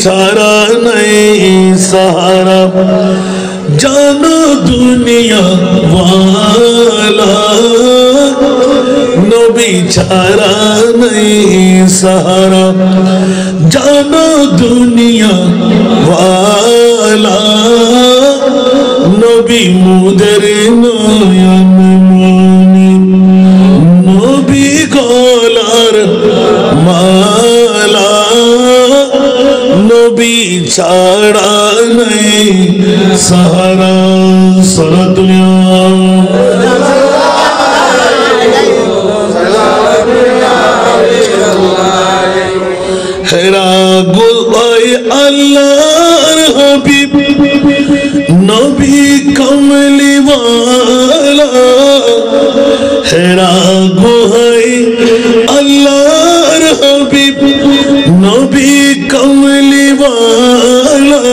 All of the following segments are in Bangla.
ছাড়া নাই সাহারা জানো দুনিয়া ওয়ালা নবী ছাড়া নাই সাহারা জানো দুনিয়া ওয়ালা নবী মুদের নয়ন মনি নবী গলার মালা নবী ছাড়া নাই সাহারা সারা দুনিয়া হেরা গোলায় আল্লাহর হাবিব নবী কমলি ওয়ালা হেরা গোলায় আল্লাহর হাবিব নবী কমলি ওয়ালা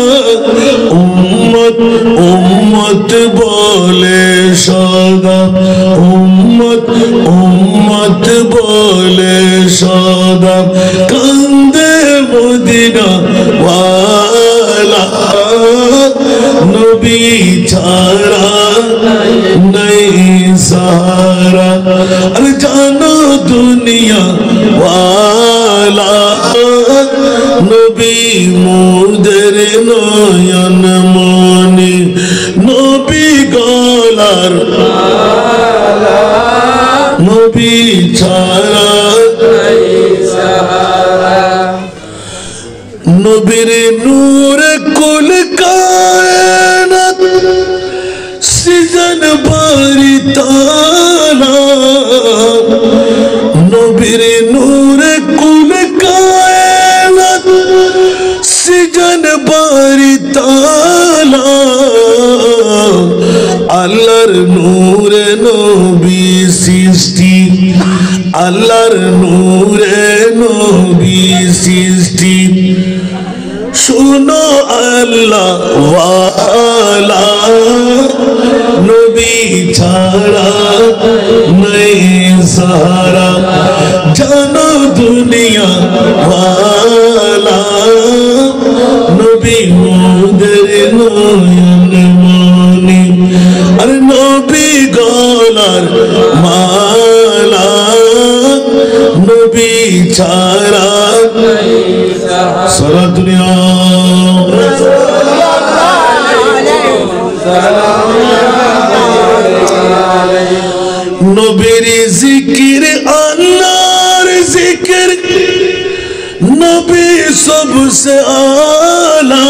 উম্মত উম্মত বলে সদা উম্মত উম্মত বলে সদা কান্দে মদিনা ওয়ালা নবী ছাড়া নাই সাহারা আর জানো দুনিয়া ওয়ালা নবী মুদের নয়ন মনি নবী গলার নবী ছাড়া নবীর নূর কুল কায়নাত সৃজন বারি তালা নবীর নূর কুল কায়নাত সৃজন বারি তালা আল্লাহর নূরে নবী সৃষ্টি আল্লাহর নূরে নবী সৃষ্টি শুনো আল্লাহ ওয়ালা নবী ছাড়া নাই সাহারা জানো দুনিয়া ওয়ালা নবী মুদের নয়ন মনি আর নবী গলার মালা নবী ছাড়া সারা দুনিয়া নবীর জিকির আল্লাহর জিকির নবী সবসে আলা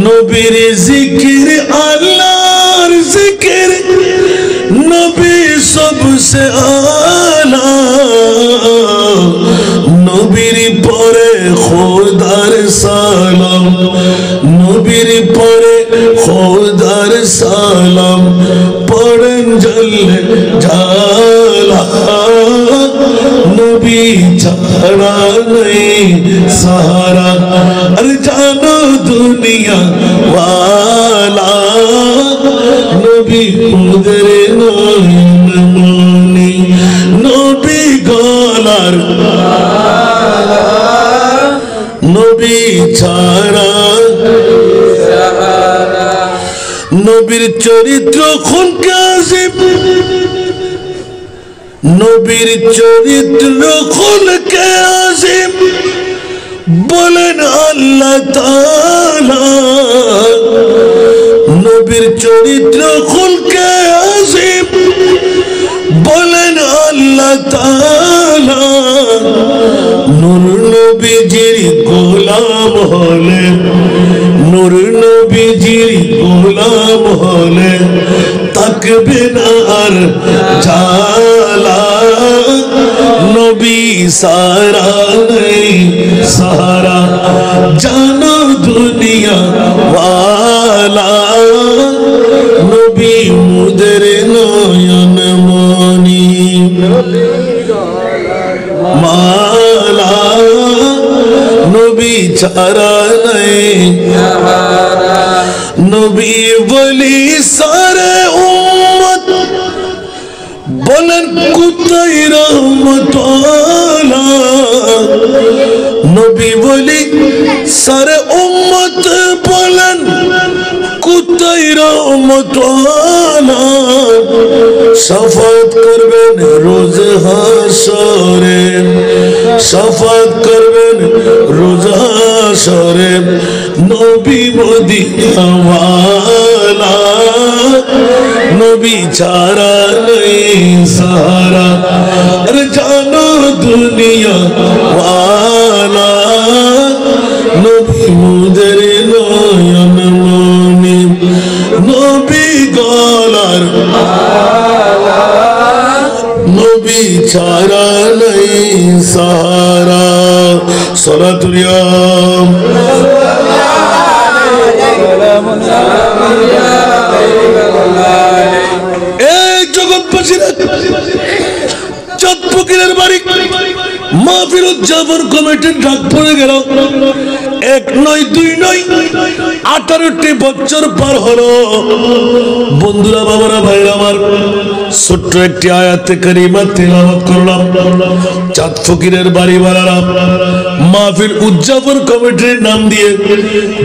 নবীর জিকির আল্লাহর জিকির নবী সবসে আলা নবীর পরে খোদার সালাম নবীর পরে খোদার সালাম পড়েন জল্লে জালা নবী ছাড়া নাই সাহারা আর জানো দুনিয়া ওয়ালা নবী মুদের নয়ন মনি নবী গলার নবী ছাড়া নবীর চরিত্র খুন কাজিব নবীর চরিত্র খুন কাজিব বলেন আল্লাহ তাআলা নবীর চরিত্র খুন কাজিব বলেন আল্লাহ তাআলা নূর নবীজির গোলাম হলে নূর নবীজির গোলাম হলে তাকবে না আর জালা নবী সারা নেই সারা জানো দুনিয়া ওয়ালা নবী মুদের নয়ন মনি মালা নবী ছাড়া নাই নবী বলি সারে উম্মত বলেন কোথায় রহমত আলা নবী নবী বলি সারে উম্মত বলেন কোথায় রহমত আলা শাফাত করবেন রোজ হাশরে শাফাত করবেন রোজ হাশরে নবী মদিনা ওয়ালা নবী ছাড়া নেই সারা আরে জানো দুনিয়া ওয়ালা নবী মুদের নয়ন মনি নবী গলার নবী ছাড়া নেই সারা সালাতুল ইয়াম এই জগৎবাসীরা চাঁদ ফকিরের বাড়ি মাহফিল উদযাপন কমিটির ডাক পড়ে গেল। এক নয় দুই নয় 18টি বছর পার হলো। বন্ধুরা বাবারা ভাইরা আমার ছোট্ট একটি আয়াতে কারিমা তেলাওয়াত করলাম। চাঁদ ফকিরের বাড়িওয়ালারা মাহফিল উদযাপন কমিটির নাম দিয়ে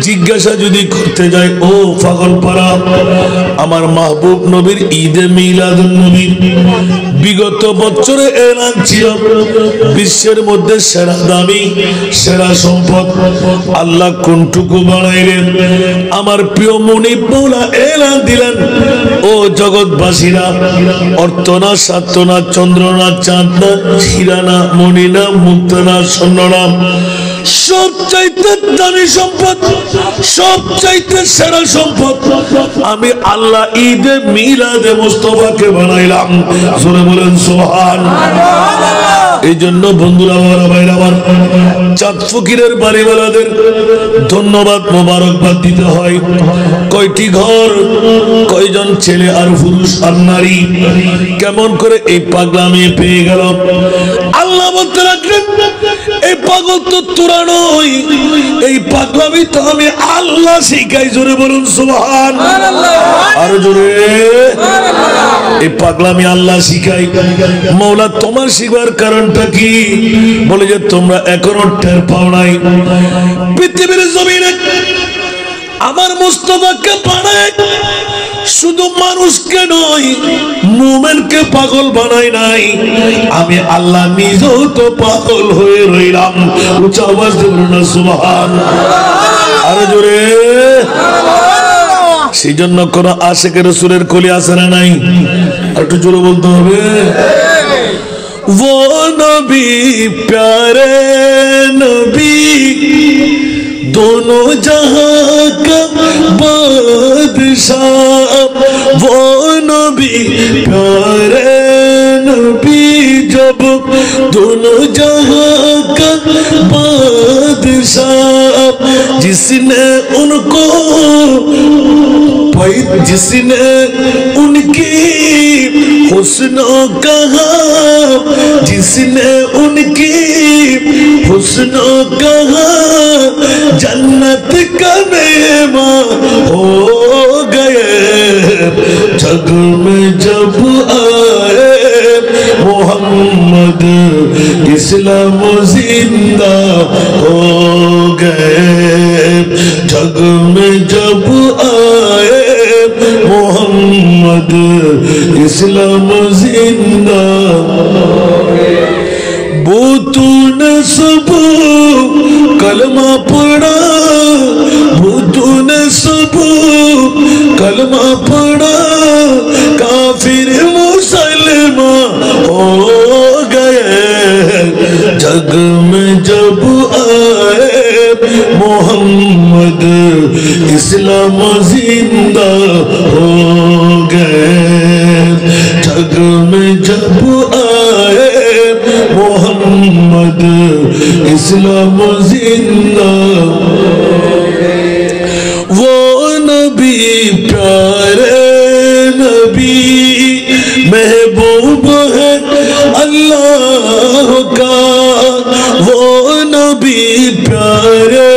জিজ্ঞাসা যদি করতে যায়, ও পাগলপাড়া আমার মাহবুব নবীর ঈদে মিলাদুন নবী বিগত বছরে এলান ছিল বিশ্বের মধ্যে সেরা দামি সেরা সম্পদ আল্লাহ কোনটুকু বানাইলেন। আমার প্রিয় মুনিব মৌলা এলান দিলেন, ও জগৎবাসীরা অর্থ না স্বার্থ না চন্দ্র না চাঁদ না হীরা না মণি না মুক্ত না স্বর্ণ না সব চাইতে দামি সম্পদ সব চাইতে সেরা সম্পদ আমি আল্লাহ ঈদে মিলাদে মুস্তাফাকে বানাইলাম। জোরে বলেন সুবহানাল্লাহ। এই জন্য বন্ধুরা আমার ভাইরা আমার চাঁদ ফকিরের বাড়িওয়ালাদের ধন্যবাদ মোবারকবাদ দিতে হয়। কয়টি ঘর, কয়জন ছেলে আর পুরুষ আর নারী কেমন করে এই পাগলামি পেয়ে গেল। আল্লাহ বলতে রাখলেন, এই পাগল তো তোরা নয়, এই পাগলামি তো আমি আল্লাহ শিখাই। জোরে বলুন সুবহানাল্লাহ। আর জোরে, এই পাগলামি আল্লাহ শিখাই। মৌলা তোমার শিখার কারণটা কি? বলে যে তোমরা এখনো টের পাও নাই। পৃথিবীর জমিনে আমার মুস্তাফাকে বানায় শুধু মানুষকে নয় মুমিনকে পাগল বানাই নাই। আমি আল্লাহ নিজেও তো পাগল হয়ে রইলাম। উচ্চ আওয়াজ দিয়ে বলুন না সুবহানাল্লাহ। আরে জোরে। সেই জন্য কোন আশিকের রাসূলের কলি আছে না নাই? একটু জোরে বলতে হবে। वो नबी प्यारे नबी दोनों जहां का बादशाह वो नबी प्यारे नबी जब दोनों जहां का बादशाह जिसने उनको जिसने उनकी हुस्नों कहा जिसने उनकी हुस्नों कहा जन्नत का मेहमान हो गए। जग में जब आए मोहम्मद इस्लाम जिंदा हो गए। जग में जब आए मोहम्मद इस्लाम जिंदा बूतून सब कलमा पढ़ा बूतून सब कलमा पढ़ा काफिर मुसलमान हो गए। जग में जब आए मोहम्मद इस्लाम जिंदा हो गए। जग में जब आए मोहम्मद इस्लाम जिंदा वो नबी प्यारे नबी महबूब है अल्लाह का। वो नबी प्यारे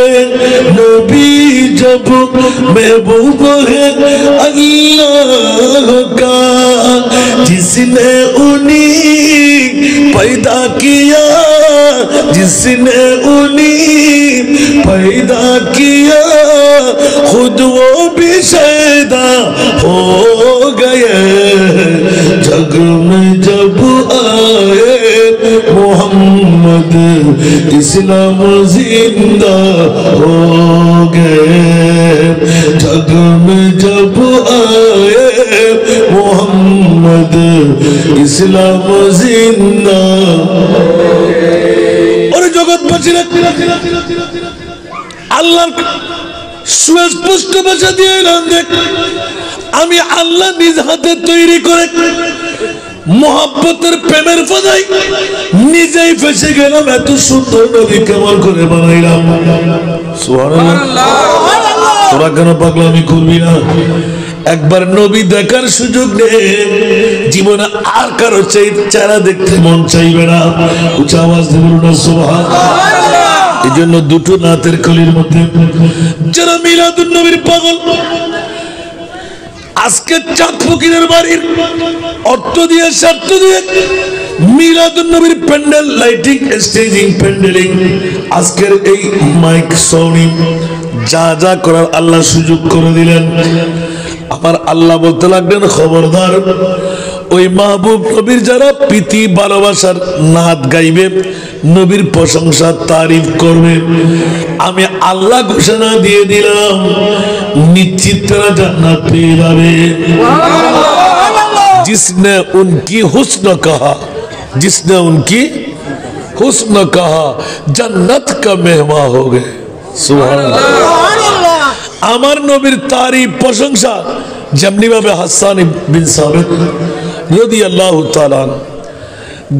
नबी जब महबूब है अल्लाह का। जिसने उन्हीं पैदा किया जिसने उन्हीं पैदा किया खुद वो भी शैदा हो गए जग में जब आए मोहम्मद इस्लाम जिंदा हो गए जग में जब आए मोहम्मद इस्लाम जिंदा और জগৎবাসীরা আল্লাহর সুস্পষ্ট ভাষা দিয়ে এলান দেখ আমি আল্লাহ নিজ হাতে তৈরি করে মোহাব্বতের প্রেমের ফাঁদায় নিজেই ফেসে গেলাম এত সুন্দর নবী কেমন করে বানাইলাম সুবহানাল্লাহ তোরা কেন পাগলামি করবি না একবার নবী দেখার সুযোগ নেই জীবনে আর কারো চেহারা দেখতে মন চাইবে না উচ্চ আওয়াজ দিয়ে বলুন না সুবহানাল্লাহ এজন্য দুটো নাতের কলির মধ্যে যারা মিলাদুন নবীর পাগল আজকে চাঁদ ফকিরের বাড়ির অর্থ দিয়ে স্বার্থ দিয়ে মিলাদুন নবীর প্যান্ডেল লাইটিং স্টেজিং প্যান্ডেলিং আজকের এই মাইক সাউন্ডিং যা যা করার আল্লাহ সুযোগ করে দিলেন আমার আল্লাহ বলতে লাগলেন খবরদার ওই মাহবুব নবীর যারা প্রীতি ভালোবাসার নাত গাইবে নবীর প্রশংসা তারিফ করবে আমি আল্লাহ ঘোষণা দিয়ে দিলাম নিশ্চিত তারা জান্নাত পেয়ে যাবে जिसने उनकी हुस्न कहा जिसने उनकी हुस्न कहा जन्नत का मेहमान हो गए सुभान अल्लाह আমার নবীর তারিফ প্রশংসা যেমনি ভাবে হাসান বিন সাবিত রাদিয়াল্লাহু তাআলা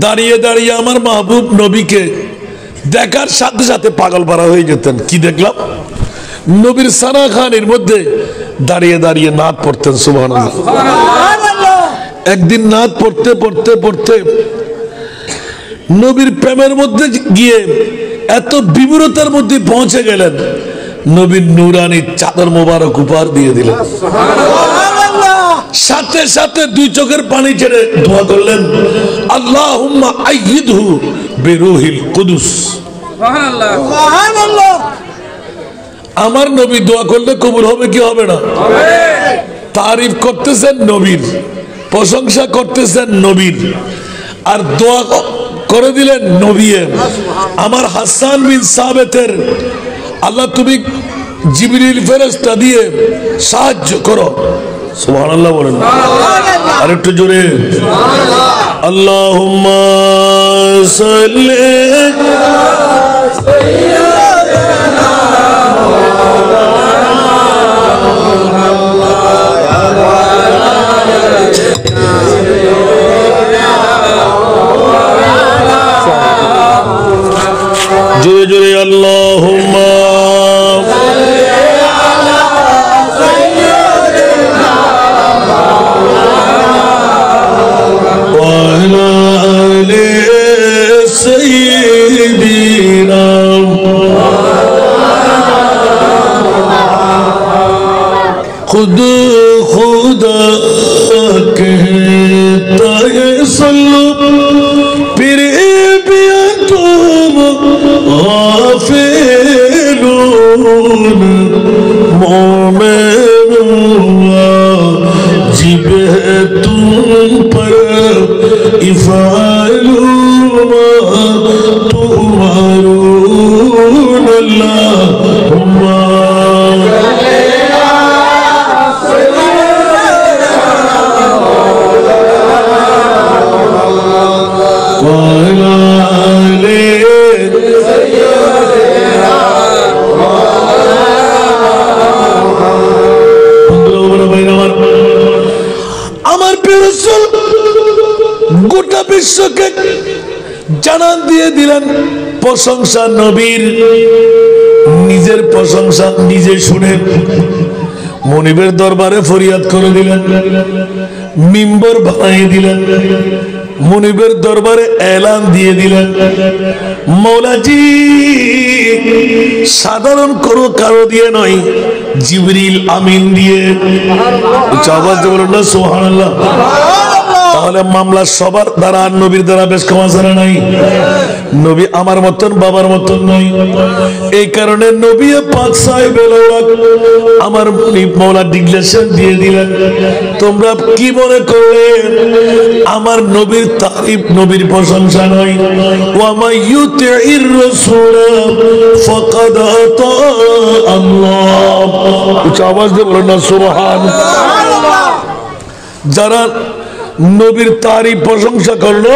দাঁড়িয়ে দাঁড়িয়ে আমার মাহবুব নবীকে দেখার সাথে সাথে পাগল পারা হয়ে যেতেন কি দেখলাম নবীর সানা খানের মধ্যে দাঁড়িয়ে দাঁড়িয়ে নাত পড়তেন সুবহানাল্লাহ সুবহানাল্লাহ একদিন নাত পড়তে পড়তে পড়তে নবীর প্রেমের মধ্যে গিয়ে এত বিমূঢ়তার মধ্যে পৌঁছে গেলেন নবীর নূরানি চাদর মোবারক উপহার দিয়ে দিলেন সাথে সাথে দুই চোখের পানি ছেড়ে দোয়া করলেন আল্লাহুম্মা আইয়িদহু বিরূহিল কুদুস সুবহানাল্লাহ সুবহানাল্লাহ আমার নবী দোয়া করলে কবুল হবে কি হবে না হবে তারিফ করতেছেন নবীর প্রশংসা করতেছেন নবীর আর দোয়া করে দিলেন নবী আমার হাসান বিন সাবিতের আল্লাহ তুমি জিবরিল ফেরেশতা দিয়ে সাহায্য করো সুবহানাল্লাহ বলেন সুবহানাল্লাহ আর একটু জোরে সুবহানাল্লাহ আল্লাহুম্মা সাল্লি আলা সাইয়্যিদিনা জোরে জোরে আল্লাহুম্মা खुद खुदा कहता है सल्लो फिर भी तुम गाफिलून मोमिन वाजिब है तुम पर इफ़ालू मा तुमारून अल्लाहुम्मा গোটা বিশ্বকে জানান দিয়ে দিলেন প্রশংসা নবীর নিজের প্রশংসা নিজে শুনে মনিবের দরবারে ফরিয়াদ করে দিলেন মিম্বর বানিয়ে দিলেন মনিবের দরবারে এলান দিয়ে দিলেন মৌলাজি সাধারণ কোনো কারো দিয়ে নয় জিবরিল আমিন দিয়ে আওয়াজ বলুন না সুবহানাল্লাহ তাহলে মামলা সবার দ্বারা আর নবীর দ্বারা বেশ ক্ষমা ছাড়া নাই। নবী আমার মতন বাবার মতন নয়, এই কারণে নবী পাক সাহেব আমার মৌলা ডিক্লেরেশন দিয়ে দিলেন। তোমরা কি মনে করলে আমার নবীর তারিফ নবীর প্রশংসা নয়? ওয়া মাইয়ুতির রাসূল ফাকাদ আতা আল্লাহ। উচ্চ আওয়াজ দিয়ে বলুন না সুবহানাল্লাহ। যারা নবীর তারিফ প্রশংসা করলো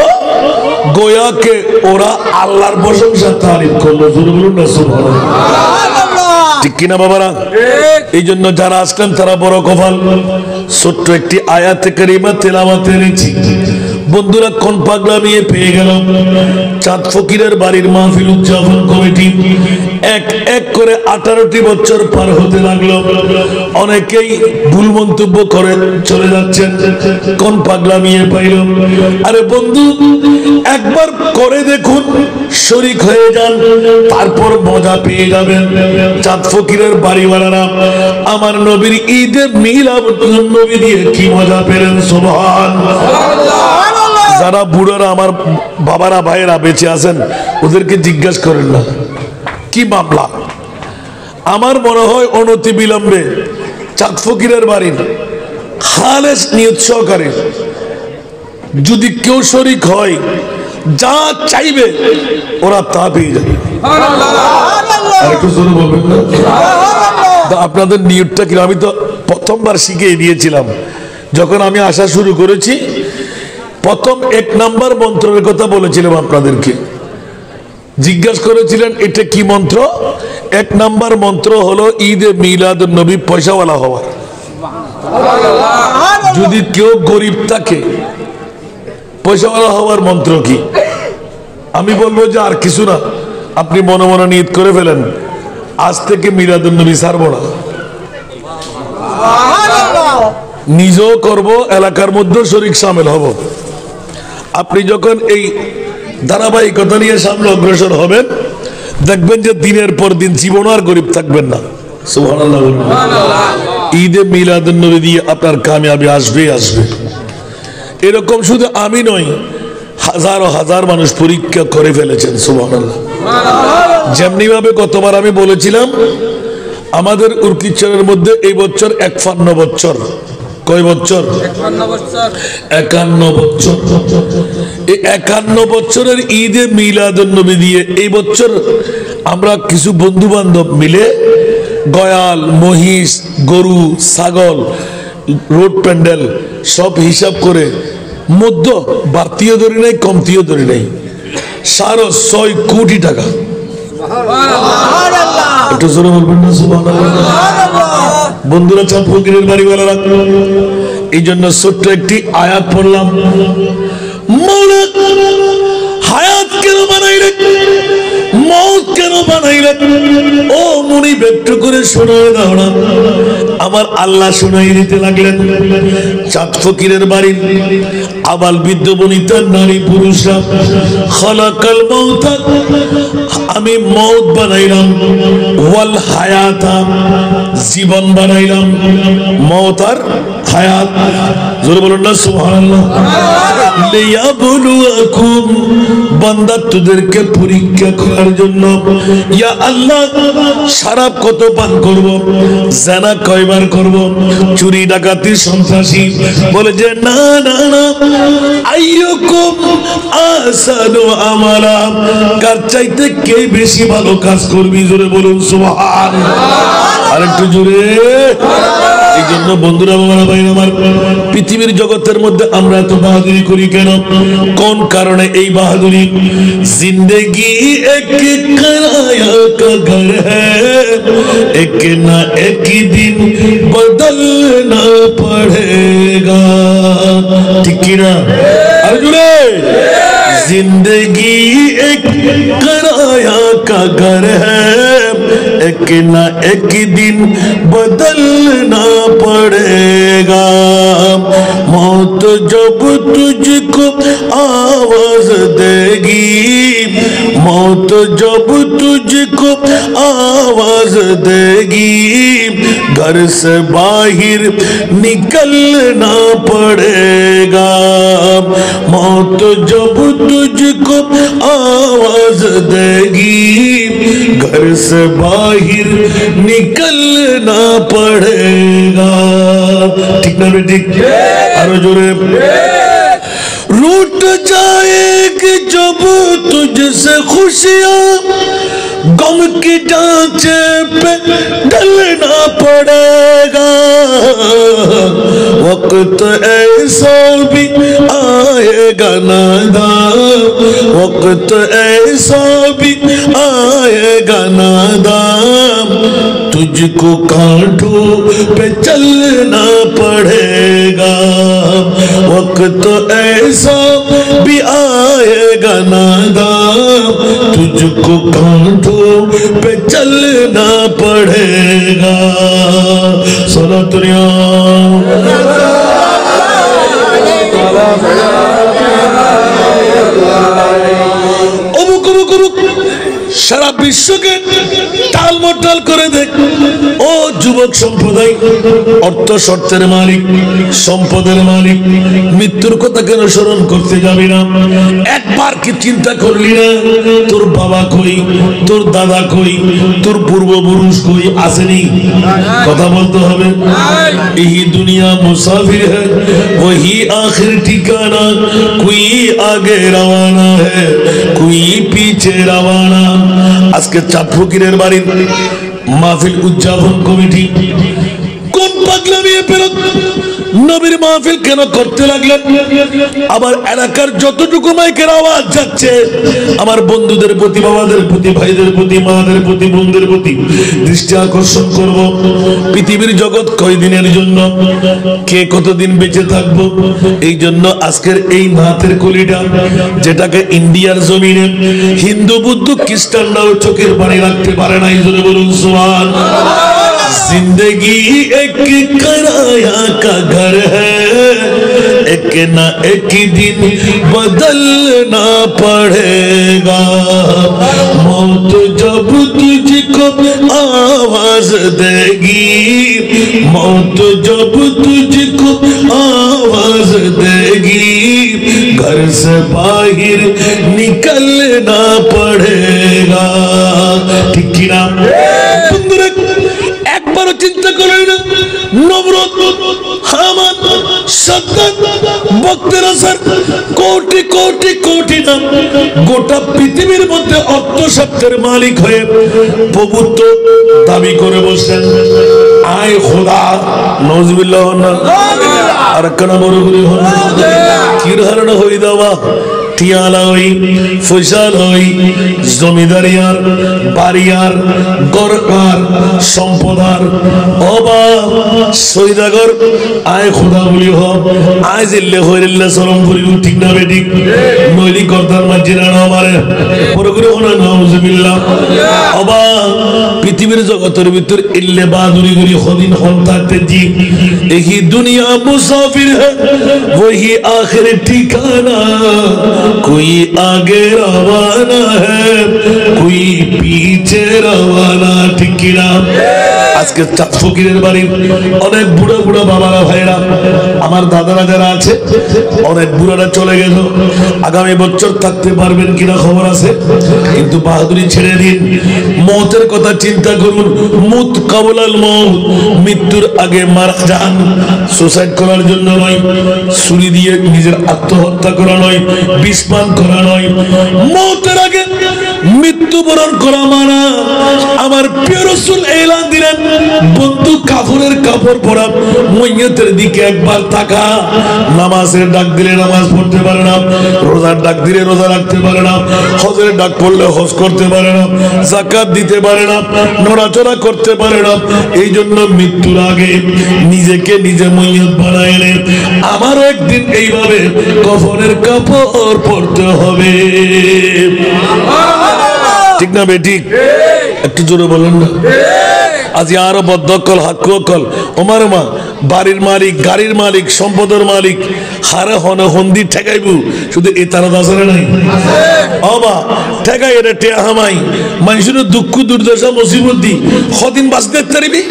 গোয়াকে ওরা আল্লাহর প্রশংসা তারিফ করলো। বলুন না সুবহানাল্লাহ। ঠিক কিনা বাবারা? এই জন্য যারা আসলেন তারা বড় কপাল। ছোট্ট একটি আয়াতে কারিমা তেলাওয়াত এনেছি। বন্ধুরা কোন পাগলামি পেয়ে গেল? চাঁদ ফকিরের বাড়ির মাহফিল উদযাপন কমিটি এক এক করে 18টি বছর পার হতে লাগলো। অনেকেই ভুল মন্তব্য করে চলে যাচ্ছেন। কোন পাগলামি পাইল? আরে বন্ধু, একবার করে দেখুন, শরীক হয়ে যান, তারপর মজা পেয়ে যাবেন। চাঁদ ফকিরের বাড়িওয়ালারা আমার নবীর ঈদে মিলাদ নবী দিয়ে কি মজা পেলেন। সুবহানাল্লাহ। যারা বুড়োরা আমার বাবারা ভাইয়েরা বেঁচে আছেন ওদেরকে জিজ্ঞাসা করেন না কি মামলা। আমার মনে হয় অনতি বিলম্বে চাঁদ ফকিরের বাড়ির খালেস নিয়ত সহকারে যদি কেউ শরীক হয়, যা চাইবে ওরা তা পেয়ে যাবে। আপনাদের নিয়তটা কি? আমি তো প্রথমবার শিখিয়ে দিয়েছিলাম যখন আমি আসা শুরু করেছি। প্রথম 1 নাম্বার মন্ত্রের কথা বলেছিলাম আপনাদেরকে, জিজ্ঞাসা করেছিলেন এটা কি মন্ত্র? 1 নাম্বার মন্ত্র হলো ঈদে মিলাদুন নবী পয়সাওয়ালা হওয়া। যদি কেউ গরিব থাকে, পয়সাওয়ালা হওয়ার মন্ত্র কি? আমি বলবো যে আর কিছু না, আপনি মনে মনে নিয়ত করে ফেলেন আজ থেকে মিলাদুন নবী ছাড়বো না। নিজেও করব, এলাকার মধ্যে শরীক শামিল হব। আপনি যখন এই ধারাবাহিকতা নিয়ে সামনে অগ্রসর হবেন, দেখবেন যে দিনের পর দিন জীবন আর গরিব থাকবেন না। সুবহানাল্লাহ। ঈদে মিলাদুন নবী দিয়ে আপনার কামিয়াবি আসবে আসবে। এরকম শুধু আমি নই, হাজারো হাজার মানুষ পরীক্ষা করে ফেলেছেন। সুবহানাল্লাহ। যেমনি ভাবে গতবার আমি বলেছিলাম আমাদের উর্কিচরের মধ্যে এই বছর 51 বছর। কয় বছর? 51 বছর। এই 51 বছরের ঈদে মিলাদুন নবী দিয়ে এই বছর আমরা কিছু বন্ধু বান্ধব মিলে গয়াল, মহিষ, গরু, ছাগল, রোড প্যান্ডেল সব হিসাব করে মধ্য বাড়তিও ধরি নাই, কমতিও ধরি নাই, 6.5 কোটি টাকা। একটু জোরে বলবেন না সুবহানাল্লাহ। বন্ধুরা, চাঁদ ফকিরের বাড়িওয়ালারা, এই জন্য ছোট্ট একটি আয়াত পড়লাম। মৌলা হায়াত কেন বানাইলে, মৌত কেন বানাইলে? ও মুনি ব্যক্ত করে শোনায় দাও না। আমার আল্লাহ শোনাই দিতে লাগলেন। চাঁদ ফকিরের বাড়ির আবাল বৃদ্ধ বনিতা নারী পুরুষরা, খালাকাল মাউতা, আমি মৌত বানাইলাম, ওয়াল হায়াতা, জীবন বানাইলাম, মৌত আর হায়াত। জোরে বলুন না সুবহানাল্লাহ। লিয়াবলুয়াকুম, বান্দা তোদেরকে পরীক্ষা করার জন্য। ইয়া আল্লাহ, শরাব কত পান করব, জানা কয়বার করব, চুরি ডাকাতি সন্ত্রাসী? বলে যে না না না, আইয়ুকুম আহসানু আমালা, কার চাইতে কে বেশি ভালো কাজ করবি? জোরে বলুন সুবহানাল্লাহ। আরেকটু জোরে। এই জন্য বন্ধুরা, বাবারা, ভাই আমার, পৃথিবীর জগতের মধ্যে আমরা এত বাহাদুরি করি কেন? কোন কারণে এই বাহাদুরি? জিন্দগি এক কিরায়া কা ঘর হ্যায়, এক না এক দিন বদলনা পড়েগা। ঠিক কি না? আর জুড়ে, जिंदगी एक किराया का घर है, एक ना एक दिन बदलना पड़ेगा। मौत जब तुझको आवाज देगी, मौत जब तुझको आवाज देगी घर से बाहर निकलना पड़ेगा मौत जब तुझको आवाज देगी घर से बाहर निकलना पड़ेगा ठीक ना बेटी आरो जोरे रूठ जाएगी जब तुझसे खुशियां गम की ढांचे पे ढलना पड़ेगा वक्त ऐसा भी आएगा नादान वक्त ऐसा भी आएगा नादान तुझको कांटों पे चलना पड़ेगा वक्त ऐसा भी आएगा नादान तुझको कांटों पे चलना पड़ेगा सुना दुनिया সারা বিশ্বকে টালমটাল করে দেখ ও যুবক সম্প্রদায় অর্থ শর্তের মালিক সম্পদের মালিক মৃত্যুর কথা কেন স্মরণ করতে যাবি না একবার কি চিন্তা করলি না তোর বাবা কই তোর দাদা কই তোর পূর্বপুরুষ কই আসেনি কথা বলতে হবে এই দুনিয়া মুসাফির है वही आखिर ठिकाना कोई आगे रवाना है कोई पीछे रवाना আজকে চাঁদ ফকিরের বাড়ির মাহফিল উদযাপন কমিটি কোন পাগলামি ফেরত নবীর মাহফিল কেন করতে লাগলেন আবার এলাকার যতটুকু মাইকের আওয়াজ যাচ্ছে আমার বন্ধুদের প্রতি বাবাদের প্রতি ভাইদের প্রতি মাদের প্রতি বোনদের প্রতি দৃষ্টি আকর্ষণ করব পৃথিবীর জগৎ কয়দিনের জন্য কে কতদিন বেঁচে থাকবো এই জন্য আজকের এই নাতের কলিটা যেটাকে ইন্ডিয়ার জমিনে হিন্দু বুদ্ধ খ্রিস্টানরাও চোখের পানি রাখতে পারে না এই জন্য বলুন সুবহানাল্লাহ जिंदगी एक किराया का घर है एक ना एक दिन बदलना पड़ेगा मौत जब तुझको आवाज देगी मौत जब तुझको आवाज देगी घर से बाहर निकलना पड़ेगा ठीक ना চিন্তা করেন না নমরুদ হামান সাদ্দাত বক্তের আসার কোটি কোটি কোটি না গোটা পৃথিবীর মধ্যে অর্থ শক্তির মালিক হয়ে প্রভুত্ব দাবি করে বসেন আয় খোদা নজবিল্লাহ না আর কেন বড় করে হন কি ধারণা হই দাওয়া টিয়ালা হই ফয়সাল হই জমিদারিয়ার বাড়িয়ার গরকার সম্পদার অবা সৈদাগর আয় খোদা বলি হ আয় জিল্লে হইল্লা সরম করি ঠিক না বেটি নইলি করতার মাঝে না আমারে পরে করে হনা নাউজুবিল্লাহ অবা পৃথিবীর জগতের ভিতর ইল্লে বাদুরি করি খদিন হন থাকতে জি এই দুনিয়া মুসাফির है वही आखिर ठिकाना कोई आगे रवाना है कोई पीछे रवाना ठीक ना আজকে চাঁদ ফকিরের বাড়ির অনেক বুড়া বুড়া বাবারা ভাইরা আমার দাদারা যারা আছে অনেক বুড়ারা চলে গেল আগামী বছর থাকতে পারবেন কিনা খবর আছে কিন্তু বাহাদুরি ছেড়ে দিন মওতের কথা চিন্তা করুন মুত কাবলাল মওত মৃত্যুর আগে মারা যান সুসাইড করার জন্য নয় ছুরি দিয়ে নিজের আত্মহত্যা করা নয় বিষ পান করা নয় মওতের আগে মৃত্যুবরণ করা মানা আমার প্রিয় রাসূল এলান দিলেন বন্ধু কাফনের কাপড় পরা মইয়তের দিকে একবার তাকা নামাজের ডাক দিলে নামাজ পড়তে পারে না রোজার ডাক দিলে রোজা রাখতে পারে না হজের ডাক পড়লে হজ করতে পারে না যাকাত দিতে পারে না নড়াচড়া করতে পারে না এই জন্য মৃত্যুর আগে নিজেকে নিজে মইয়ত বানাইলেন আমারও একদিন এইভাবে কাফনের কাপড় পরতে হবে ঠিক না বেটি একটু জোরে বলেন না আজ আরো বদ্ধকল হাক্কল ওমার মা বাড়ির মালিক, গাড়ির মালিক, সম্পদের মালিক, হারে হনে হন্দি ঠেকাইব শুধু এই তারা দাসরে নাই অবা ঠেকাই এটা টেয়া হামাই মানুষের দুঃখ দুর্দশা মুসিবত দি কদিন বাস দেখতে পারিবি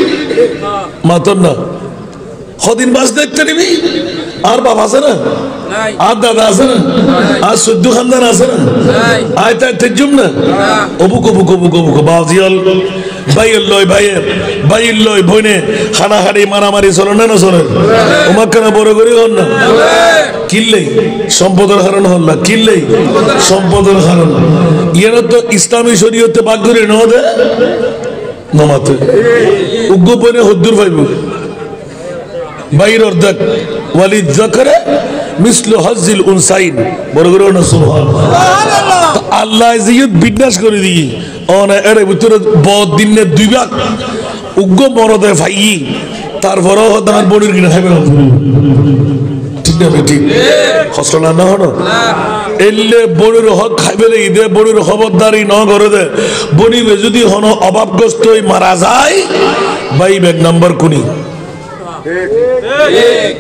মাতর না কদিন বাস দেখতে পারিবি আর বাপ আছে না আর দাদা আছে না আর সদ্য খানদান আছে না আয় তাই তেজুম না অবুক অবুক অবুক অবুক বাজিয়াল ভাইয়ের লয় ভাইয়ের লয় বইনে হানাহাড়ি মারামারি চলে না চলে তোমার কেন বড় করে হন না কিনলেই সম্পদের হারণ হল না কিনলেই সম্পদের হারণ ইয়ের তো ইসলামী শরীয়তে বাগ করে ন দে নমাতে উগ্র বইনে হদ্দুর ভাইব বাইর অর্ধেক ওয়ালিদ যাকারে মিসলু হাজ্জিল উনসাইন বড় করে না সুবহানাল্লাহ আল্লাহ জিয়ত বিনাশ করে দিই অনে এর ভিতরে বহুত দিনে দুই ভাগ উগ্র মরদে ভাই তারপরও তোমার বডির কিনা খাইবে ঠিক না ঠিক হসলা না হলো এলে বড়ির হক খাইবে দে বড়ির খবরদারি ন করে দে বনিবে যদি হন অভাবগ্রস্ত হয়ে মারা যায় ভাই ব্যাগ নাম্বার কোনি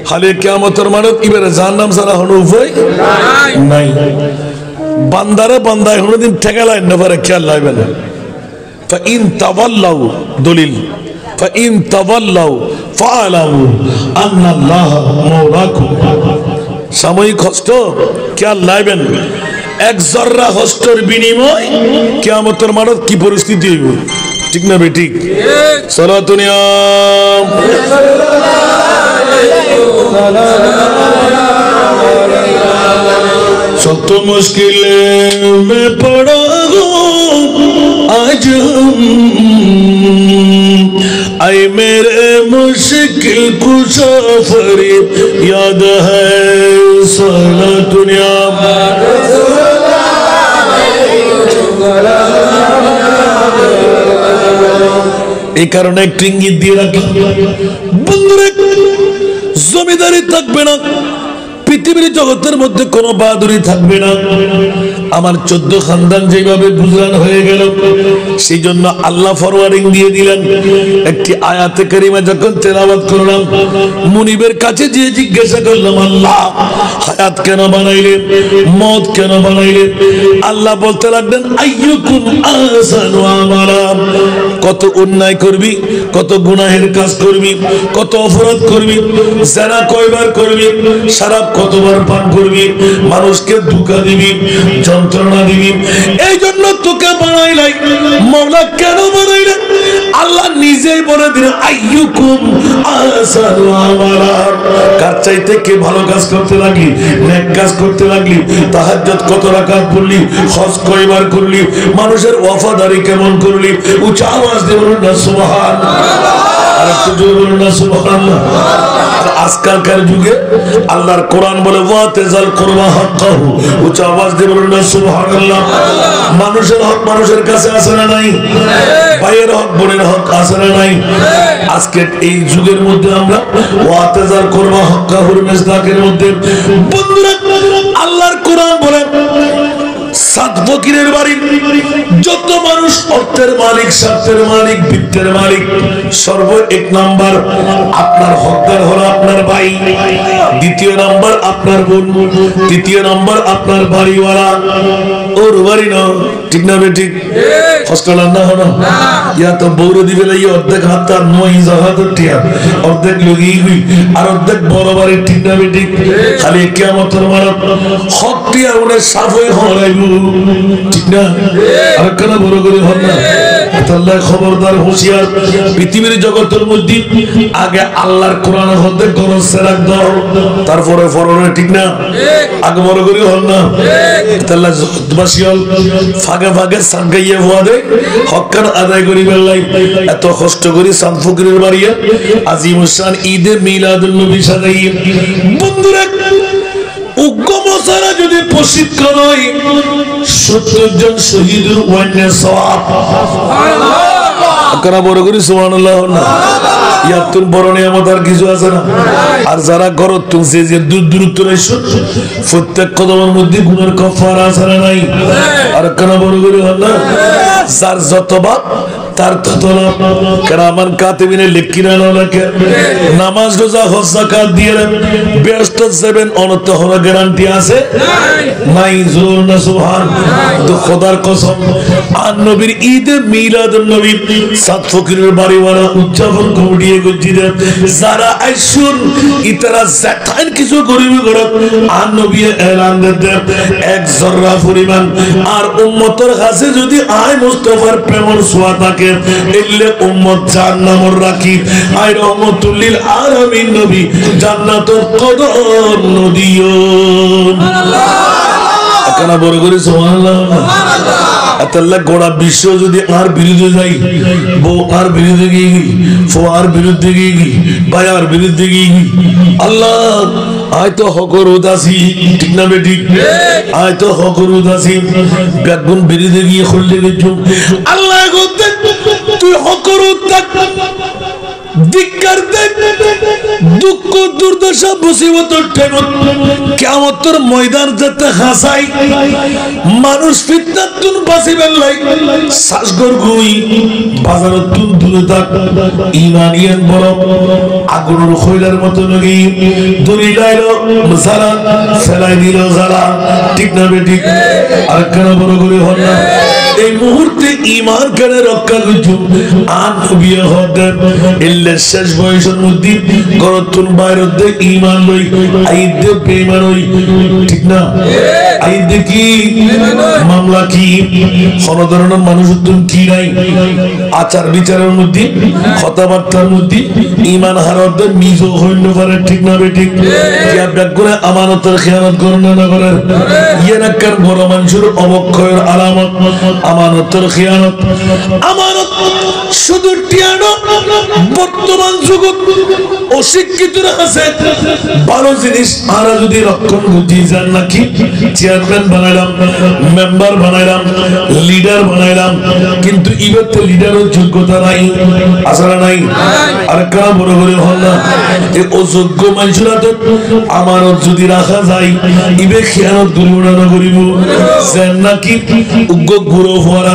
খালি কিয়ামতের মানত ইবারে জাহান্নাম ছাড়া হলো উপায় নাই বান্দারে বান্দায় কোনদিন ঠেকালাই না পারে খেয়াল লাগবে না ফাইন তাওয়াল্লাউ দলিল ফাইন তাওয়াল্লাউ ফাআলামু আন্নাল্লাহ মাওলাকুম সাময়িক কষ্ট খেয়াল লাগবেন এক জররা কষ্টের বিনিময় কিয়ামতের মানত কি পরিস্থিতি হইব ঠিক না বেঠিক সালাতুনিয়া सख्त मुश्किल में पड़ा हूँ आज आए मेरे मुश्किल कुशा फरीब याद है सारा दुनिया এই কারণে একটু ইঙ্গিত দিয়ে রাখলাম বন্ধুরা জমিদারি থাকবে না পৃথিবীর জগতের মধ্যে কোনো বাহাদুরি থাকবে না আমার 14 খানদান যেভাবে গুজরান হয়ে গেল সেই জন্য আল্লাহ ফরওয়ার্ডিং দিয়ে দিলেন একটি আয়াতে কারিমা যখন তেলাওয়াত করলাম মুনিবের কাছে যে জিজ্ঞাসা করলাম আল্লাহ হায়াত কেন বানাইলেন মওত কেন বানাইলেন আল্লাহ বলতে লাগলেন আইয়ুকুম আহসানু আমালা কত অন্যায় করবি কত গুনাহের কাজ করবি কত অপরাধ করবি যারা কয়বার করবি শরাব কতবার পান করবি মানুষকে ধোঁকা দিবি যন্ত্রণা দিবি এই জন্য তোকে বানাইলাই মাওলা কেন বানাইলেন আল্লাহ নিজেই বলে দিলেন আইয়ুকুম আহসানু আমালা কার চাইতে কে ভালো কাজ করতে লাগলি নেক কাজ করতে লাগলি তাহাজ্জুদ কত রাকাত পড়লি হজ কয়বার করলি মানুষের ওয়াফাদারি কেমন করলি উচ্চ আওয়াজ দিয়ে বলুন না সুবহানাল্লাহ আর একটু জোরে বলুন না সুবহানাল্লাহ আজকালকার যুগে আল্লাহর কোরআন বলে ওয়াতাজাল কুরবা হাক্কাহু উচ্চ আওয়াজ দিয়ে বলুন না সুবহানাল্লাহ মানুষের হক মানুষের কাছে আছে না নাই ভাইয়ের হক বোনের হক আছে না নাই আজকে এই যুগের মধ্যে আমরা ওয়াতাজাল কুরবা হাক্কাহুর মিসদাকের মধ্যে বন্ধুরা আল্লাহর কোরআন বলে সাত ফকিরের বাড়ি যত মানুষ অর্থের মালিক স্বার্থের মালিক বিত্তের মালিক সর্ব এক নাম্বার আপনার হকদার হলো আপনার ভাই দ্বিতীয় নাম্বার আপনার বোন তৃতীয় নাম্বার আপনার বাড়িওয়ালা ওর বাড়ি না ঠিক না বেঠিক হস্টেল না হলো ইয়া তো বৌরে দিবে লাগে অর্ধেক হাত আর নয় জাহাজ টিয়া অর্ধেক লগি হুই আর অর্ধেক বড় বাড়ি ঠিক না বেঠিক খালি কিয়ামতের মানত হক টিয়া ওরে সাফ হয়ে হলাইব ঠিক না আর কেন বড় করে হল না আল্লাহ খবরদার হুঁশিয়ার পৃথিবীর জগতের মধ্যে আগে আল্লাহর কোরআনের মধ্যে গরজ রাখ দাও তারপরে ফররে ঠিক না আগে বড় করে হল না আল্লাহ জগৎবাসীল ফাগে ফাগে সাগাইয়ে হওয়া দে হক্কার আদায় করি বেলাই এত কষ্ট করি সাত ফকিরের বাড়িয়ে আজিমুসান ঈদে মিলাদুন নবী সাজাইয়ে বন্ধুরা উগ্রমসারা যদি প্রশিক্ষণ হয় 70 জন শহীদের ওয়ান্নের সওয়াব আপনারা বড় করে সুবহানাল্লাহ না ইয়াতুন বড় নিয়ামত আর কিছু আছে না আর যারা গরত তুলছে যে দূর দূরত্ব রইছো প্রত্যেক কদমের মধ্যে গুনার কাফারা আছে না নাই আর কেন বড় করে হল যার যত বাপ তার তত লাভ কেরামান কাতিবিনে লিখিনা লকে নামাজ রোজা হজ যাকাত দিয়ে ব্যস্ত যাবেন অনত হওয়ার গ্যারান্টি আছে নাই জোর না সুবহান তো খোদার কসম আর নবীর ঈদে মিলাদুন নবী সাত ফকিরের বাড়িওয়ালা উদযাপন করিয়ে গজিদে যারা আইসুন ইতারা জাতান কিছু করিবে গরত আর নবী এলান দেন এক জররা পরিমাণ আর উম্মতের কাছে যদি আয় মুস্তাফার প্রেমর সোয়া থাকে ইল্লে উম্মত জান্নামর রাখি আয় রহমাতুল লিল আলামিন নবী জান্নাতুল কদম নদিও সুবহানাল্লাহ একনা বড় করে সুবহানাল্লাহ সুবহানাল্লাহ আল্লাহ গোড়া বিশ্ব যদি আর বিরুদ্ধে যাই বউ আর বিরুদ্ধে গিয়ে ফো আর বিরুদ্ধে গিয়ে ভাই আর বিরুদ্ধে গিয়ে আল্লাহ আয় তো হকর উদাসী ঠিক না বেটি আয় তো হকর উদাসী বেগুন বিরুদ্ধে গিয়ে খুললে গেছো আল্লাহ তুই হকর উদাস ধিক্কার দে দুঃখ দুর্দশা মুসিবতের ঠেমত কিয়ামতের ময়দান যেতে হাসাই মানুষ ফিতনাতুন বাঁচিবেন লাই শ্বাসগর গুই বাজারত তুন দূরে থাক ঈমানিয়ান বড় আগুনের খৈলার মতো লাগি দড়ি লাইলো সারা ফেলাই দিল সারা ঠিক না বেটি আর কেন বড় করে হল না এই মুহূর্তে ঈমান কেন রক্ষা করছো আর নবী হতে ইল্লে শেষ বয়সের মধ্যে গরতুন বাইরতে ঈমান লই আইদে বেঈমান হই ঠিক না আইদে কি মামলা কি কোন ধরনের মানুষত্ব কি নাই আচার বিচারের মধ্যে কথাবার্তার মধ্যে ঈমান হারাতে মিজো হইল পারে ঠিক না বেঠিক কি আপনি করে আমানতের খেয়ানত করেন না করেন ইয়ানাকার বড় মানুষের অবক্ষয়ের আলামত আমানতের খেয়ানত আমানত শুধু টিয়ানো বর্তমান যুগত অশিক্ষিতরা আছে ভালো জিনিস আরা যদি রক্ষণ করতে যান নাকি চেয়ারম্যান বানাইলাম মেম্বার বানাইলাম লিডার বানাইলাম কিন্তু ইবেতে লিডারের যোগ্যতা নাই আসলে নাই আর কারা বড় করে হল না এই অযোগ্য মানুষরা তো আমানত যদি রাখা যায় ইবে খেয়ানত দুর্ঘটনা করিব যেন নাকি উগ্র গুরু হওয়ার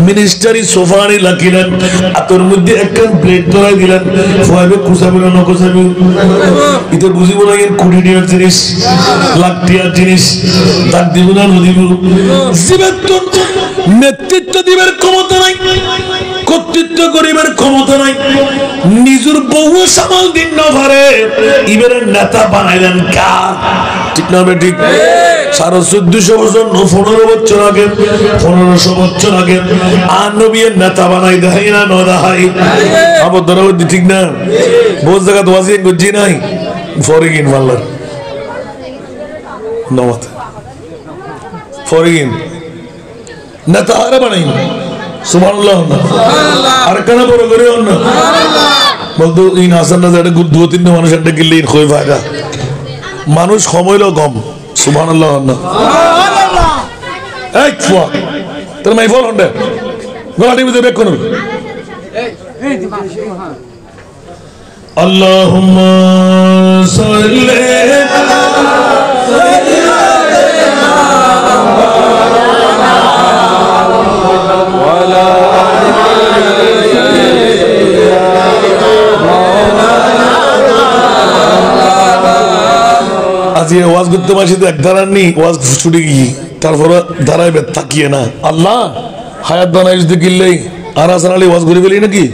মিনিস্টারি সোফানি লাগিলেন আতর মধ্যে একটা প্লেট ধরাই দিলেন ফুয়াবে কুসাবি না কুসাবি এটা বুঝিব না এর কোটি টাকার জিনিস লাখ টাকার জিনিস তার দিব না নদীব জীবের তো নেতৃত্ব দিবার ক্ষমতা নাই কর্তৃত্ব করিবার ক্ষমতা নাই নিজের বহু সামাল দিন না পারে ইবের নেতা বানাইলেন কার ঠিক না ঠিক 1450 বছর 15 বছর আগে 1500 বছর আগে আর নবীর নেতা বানাই দেয় না না দেয় আবার ধরাবো ঠিক না বহু জায়গা ওয়াজিন গুজি নাই ফরিগিন মাল্লার নমত ফরিগিন নেতা আরে বানাই সুবহানাল্লাহ আর কেন বড় করে না বলতো ইন হাসান না যেটা দু তিনটা মানুষ একটা গিল্লে ইন কই ফায়দা মানুষ সময়লো কম সুবহানাল্লাহ সুবহানাল্লাহ এই ফুয়া তোর মাই ফল হন্ডে গলাটি মধ্যে বেক করুন আল্লাহুম্মা সাল্লি আজি ওয়াজ করতে মাসি তো এক ধারার নি ওয়াজ ছুটে গিয়ে তারপর ধারায় থাকিয়ে না আল্লাহ হায়াত বানাই যদি কিনলেই আর হাসান আলী ওয়াজ করে ফেলি নাকি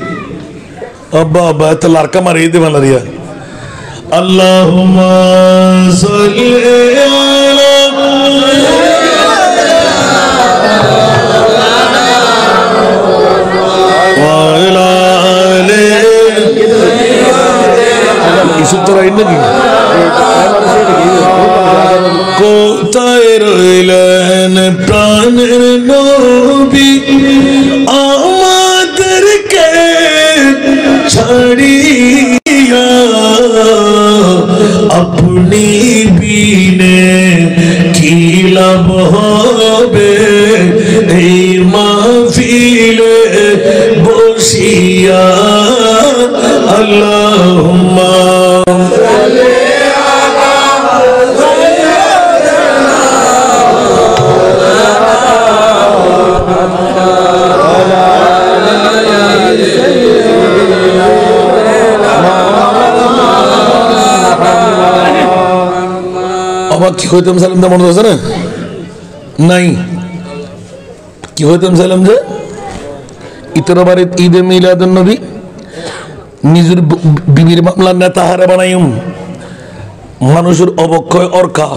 আব্বা আব্বা এত লারকা মারিয়ে দে মালারিয়া আল্লাহুম্মা সাল্লি আলা ইসু তোরা নাকি কোথায় রইলেন প্রাণের নবী আমাদেরকে ছাড়িয়া আপনি বিনে কি লাভ হবে এই মাহফিলে বসিয়া আল্লাহুম্মা বাবা কি হইতাম সালাম দা মনে আছে না নাই কি হইতাম সালাম যে ইতরা বাড়িতে ঈদে মিলাদুন নবী নিজের বিবির মামলার নেতা হারে বানাইম মানুষের অবক্ষয় অর্কা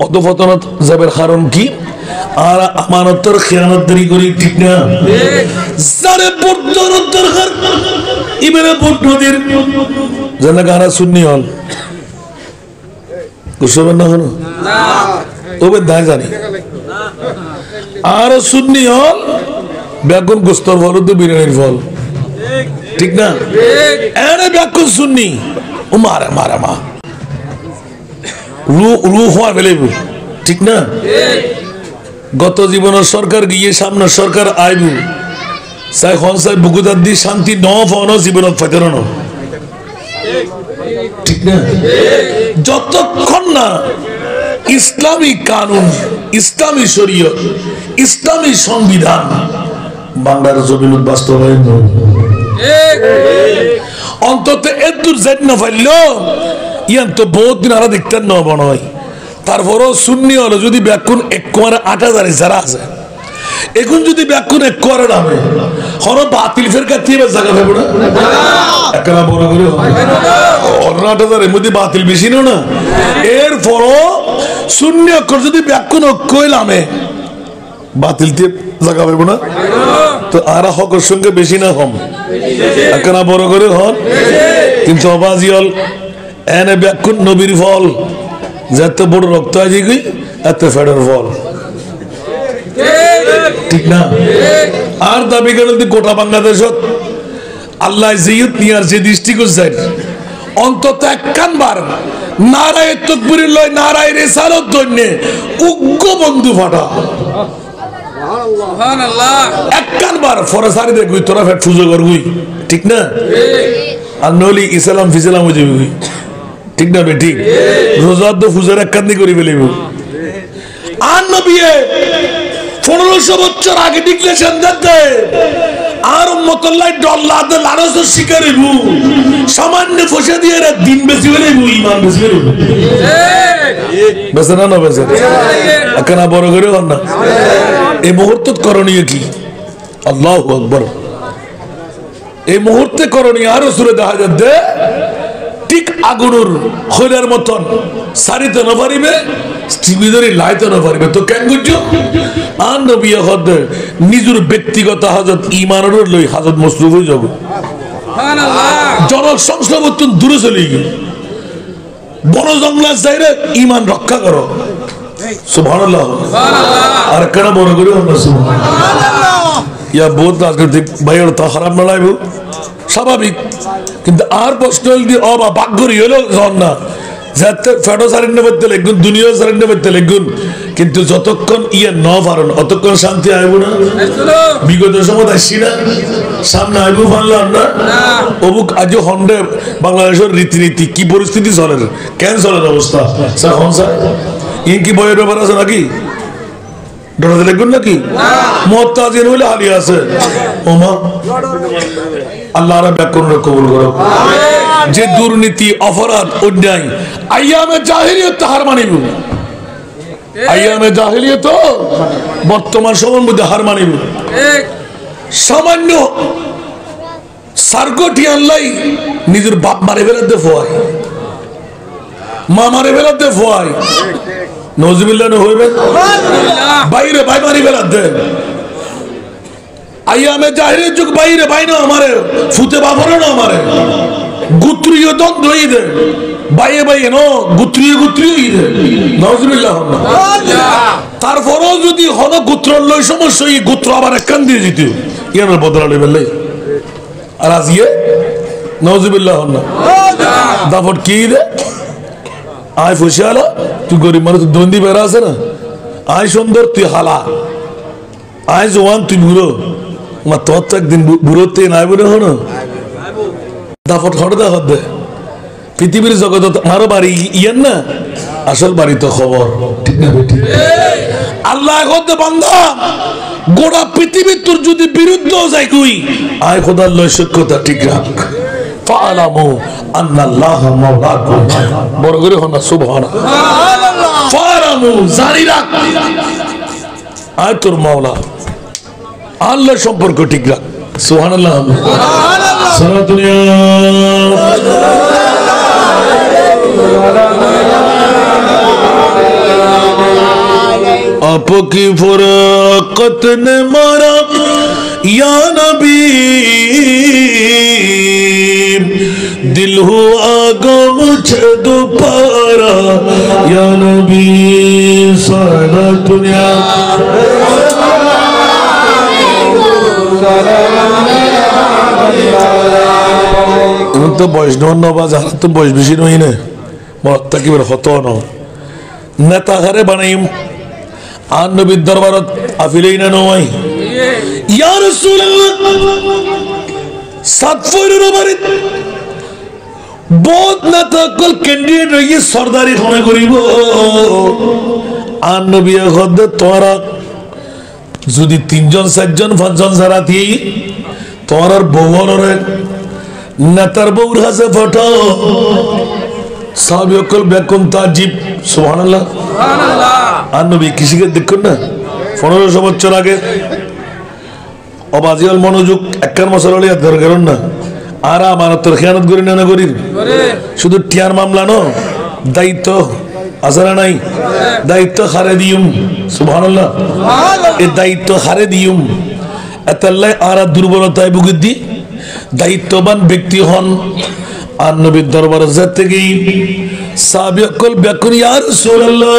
অধপতনত যাবের কারণ কি আর আমানতের খেয়ানতদারি করি ঠিক না যারে বর্তমানের দরকার ইমানে বর্তমানের জানা গানা শুননি হল কুসবেন না হলো না ওবে দায় জানি আর শুননি হল বেগুন গোস্তর ফল তো বিরিয়ানির ফল ঠিক না এনে বেগুন শুননি ও মারে মারে মা রু হওয়া ফেলেব ঠিক না গত জীবনের সরকার গিয়ে সামনে সরকার আইব সাই খন সাই বুকুদার দি শান্তি ন ফন জীবনত ফাইতেরনো ঠিক না যতক্ষণ না ইসলামী কানুন ইসলামী শরীয়ত ইসলামী সংবিধান বাংলার জমিনত বাস্তবায়ন অন্তত এদুর যাই না ফাইল ইয়ান তো বহুত দিন আরো দেখতেন না বনয় তারপরও শূন্য হলো যদি ব্যাকুণ এক কোয়ারে ৮,০০০ যারা আছে এখন যদি ব্যাকুণ এক কোয়ারে নামে হর বাতিল ফের কাছে জায়গা পাবো না একলা বড় করে ৮,০০০ মধ্যে বাতিল বেশি না এরপরও শূন্য অক্ষর যদি ব্যাকুণ অক্ষয় নামে বাতিল দিয়ে জায়গা পাবো না তো আর হকের সঙ্গে বেশি না কম একলা বড় করে হন কিন্তু অবাজি হল এনে ব্যাকুণ নবীর ফল যত বড় রক্ত আছে কি এত ফেডার ফল ঠিক না আর দাবি করেন গোটা বাংলাদেশত আল্লাহ জিয়ত নিয়ার যে দৃষ্টিকোণ চাই অন্তত একখানবার নারায় তকবীরের লয় নারায় রিসালত দন্যে উগ্র বন্ধু ফাটা সুবহানাল্লাহ একখানবার ফরসারি দেখুই তোরা ফেট ফুজো করবি ঠিক না আর নলি ইসলাম ফিসলাম হয়ে যাবি ঠিক না বেটি রোজার তো ফুজার এক কান্দি করে ফেলিব আর নবী 1500 বছর আগে ডিক্লেরেশন দিতে আর উম্মতুল্লাহ ডল্লাদের লারসের শিকার হইব সামান্য ফসে দিয়ে দিন বেশি হইব ঈমান বেশি হইব ঠিক বেশ না না বেশ এখন বড় করে হন না এই মুহূর্তে করণীয় কি আল্লাহু আকবার এই মুহূর্তে করণীয় আরো সূরা দেখা যাচ্ছে ঠিক আগুনের খৈলার মতন সারিতে না পারিবে ভিতরে লাইতে না পারিবে তো কেন বুঝছো আর নবী হদ নিজের ব্যক্তিগত হাজত ইমানের লই হাজত মসরুফ হয়ে যাব জনক সংস্রবর্তন দূরে চলে গিয়ে বড় জঙ্গলার যাইরে ইমান রক্ষা করো সুবহানাল্লাহ আর কেন বড় করে সুবহানাল্লাহ ইয়া বহুত রাজনৈতিক ভাইয়ের তা খারাপ না লাগবে স্বাভাবিক কিন্তু আর প্রশ্ন দিয়ে অবা বাগ্যরি হলো না যাতে ফেটো সারেন্ডে করতে লিখুন দুনিয়া সারেন্ডে করতে লিখুন কিন্তু যতক্ষণ ইয়ে ন পারেন অতক্ষণ শান্তি আইব না বিগত সময় আসছি না সামনে আইব পারলাম না অমুক আজ হন্ডে বাংলাদেশের রীতিনীতি কি পরিস্থিতি চলে কেন চলের অবস্থা স্যার হন স্যার ইন কি বইয়ের ব্যাপার আছে নাকি ডরাতে লিখুন নাকি মত আজিন হইলে হালি আছে ওমা আল্লাহ ব্যাকরণ কবুল করো যে দুর্নীতি অপরাধ অন্যায় আইয়ামে জাহিলিয়ত হার মানিব আইয়ামে জাহিলিয়ত বর্তমান সময়ের মধ্যে হার মানিব সামান্য সার্গটি আল্লাহ নিজের বাপ মারে বেলাতে ফোয়ায় মা মারে বেলাতে ফোয়ায় নজরুল্লাহ হইবে বাইরে ভাই মারি বেলাতে আইয়ামে জাহিরের যুগ বাইরে ভাই না আমারে ফুতে বাপরে না আমারে গুত্রীয় দ্বন্দ্ব ঈদে বাইয়ে বাইয়ে ন গুত্রীয় ঈদে নজরুল্লাহ তারপরও যদি হন গুত্রর লই সমস্যা এই গুত্র আবার একখান দিয়ে যেত ইয়ানোর বদলালে বেললে আর আজ ইয়ে নজরুল্লাহ না দাপট কি ঈদে আয় ফুসে আলা তুই গরিব মানুষ দন্দি বেড়া আছে না আয় সুন্দর তুই হালা আয় জোয়ান তুই বুড়ো আমার তোর তো একদিন বুড়োতে নাই বুড়ো হনো দাপট হঠাৎ হতে পৃথিবীর জগৎ আমারও বাড়ি ইয়ান না আসল বাড়ি তো খবর ঠিক না বেটি আল্লাহ হতে বান্দা গোটা পৃথিবীর তোর যদি বিরুদ্ধ যায় কই আয় খোদার লয় সত্যতা ঠিক রাখ ফালামু আন্নাল্লাহ মাওলাকুম বড় করে হনা সুবহানাল্লাহ ইয়ালামু জানি রাখ আর তোর মাওলা আল্লাহ সম্পর্ক ঠিক রাখ সুবহানাল্লাহ সারা দুনিয়া आपकी फुरकत ने मारा या नबी दिल हुआ गम मुझे दोबारा या नबी सारा दुनिया तो बयस नवा जहाँ तो बयस बेसि नई ने मत हत न नेता हारे बानाइम आन नबीर दरबारत आफिलेই না নয় ইয়া রাসূলুল্লাহ সাতফরের বাড়িত বহুত নেতা কল ক্যান্ডিডেট হইয়ে সরদারি মনে করিব আন নবী খদ তোরা যদি তিনজন চারজন পাঁচজন ছাড়া দিই তোরার বউরে নেতার বউর হাতে ফটো সাহাবিয়কল বেকুন তাজিব সুবহানাল্লাহ সুবহানাল্লাহ আর নবী কিসিকে দেখুন না 1500 বছর আগে অবাজিয়াল মনোযোগ একখান মশলা হলে ধর করেন না আর আমানতের খেয়ানত করি না করি শুধু টিয়ার মামলা ন দায়িত্ব আসরা নাই দায়িত্ব হারে দিউম সুবহানাল্লাহ এই দায়িত্ব হারে দিউম এতাল্লাই আর দুর্বলতায় ভুগিদি দায়িত্ববান ব্যক্তি হন আর নবীর দরবারে যেতে গিয়ে সাহাবিয়কল বেকুন ইয়া রাসূলুল্লাহ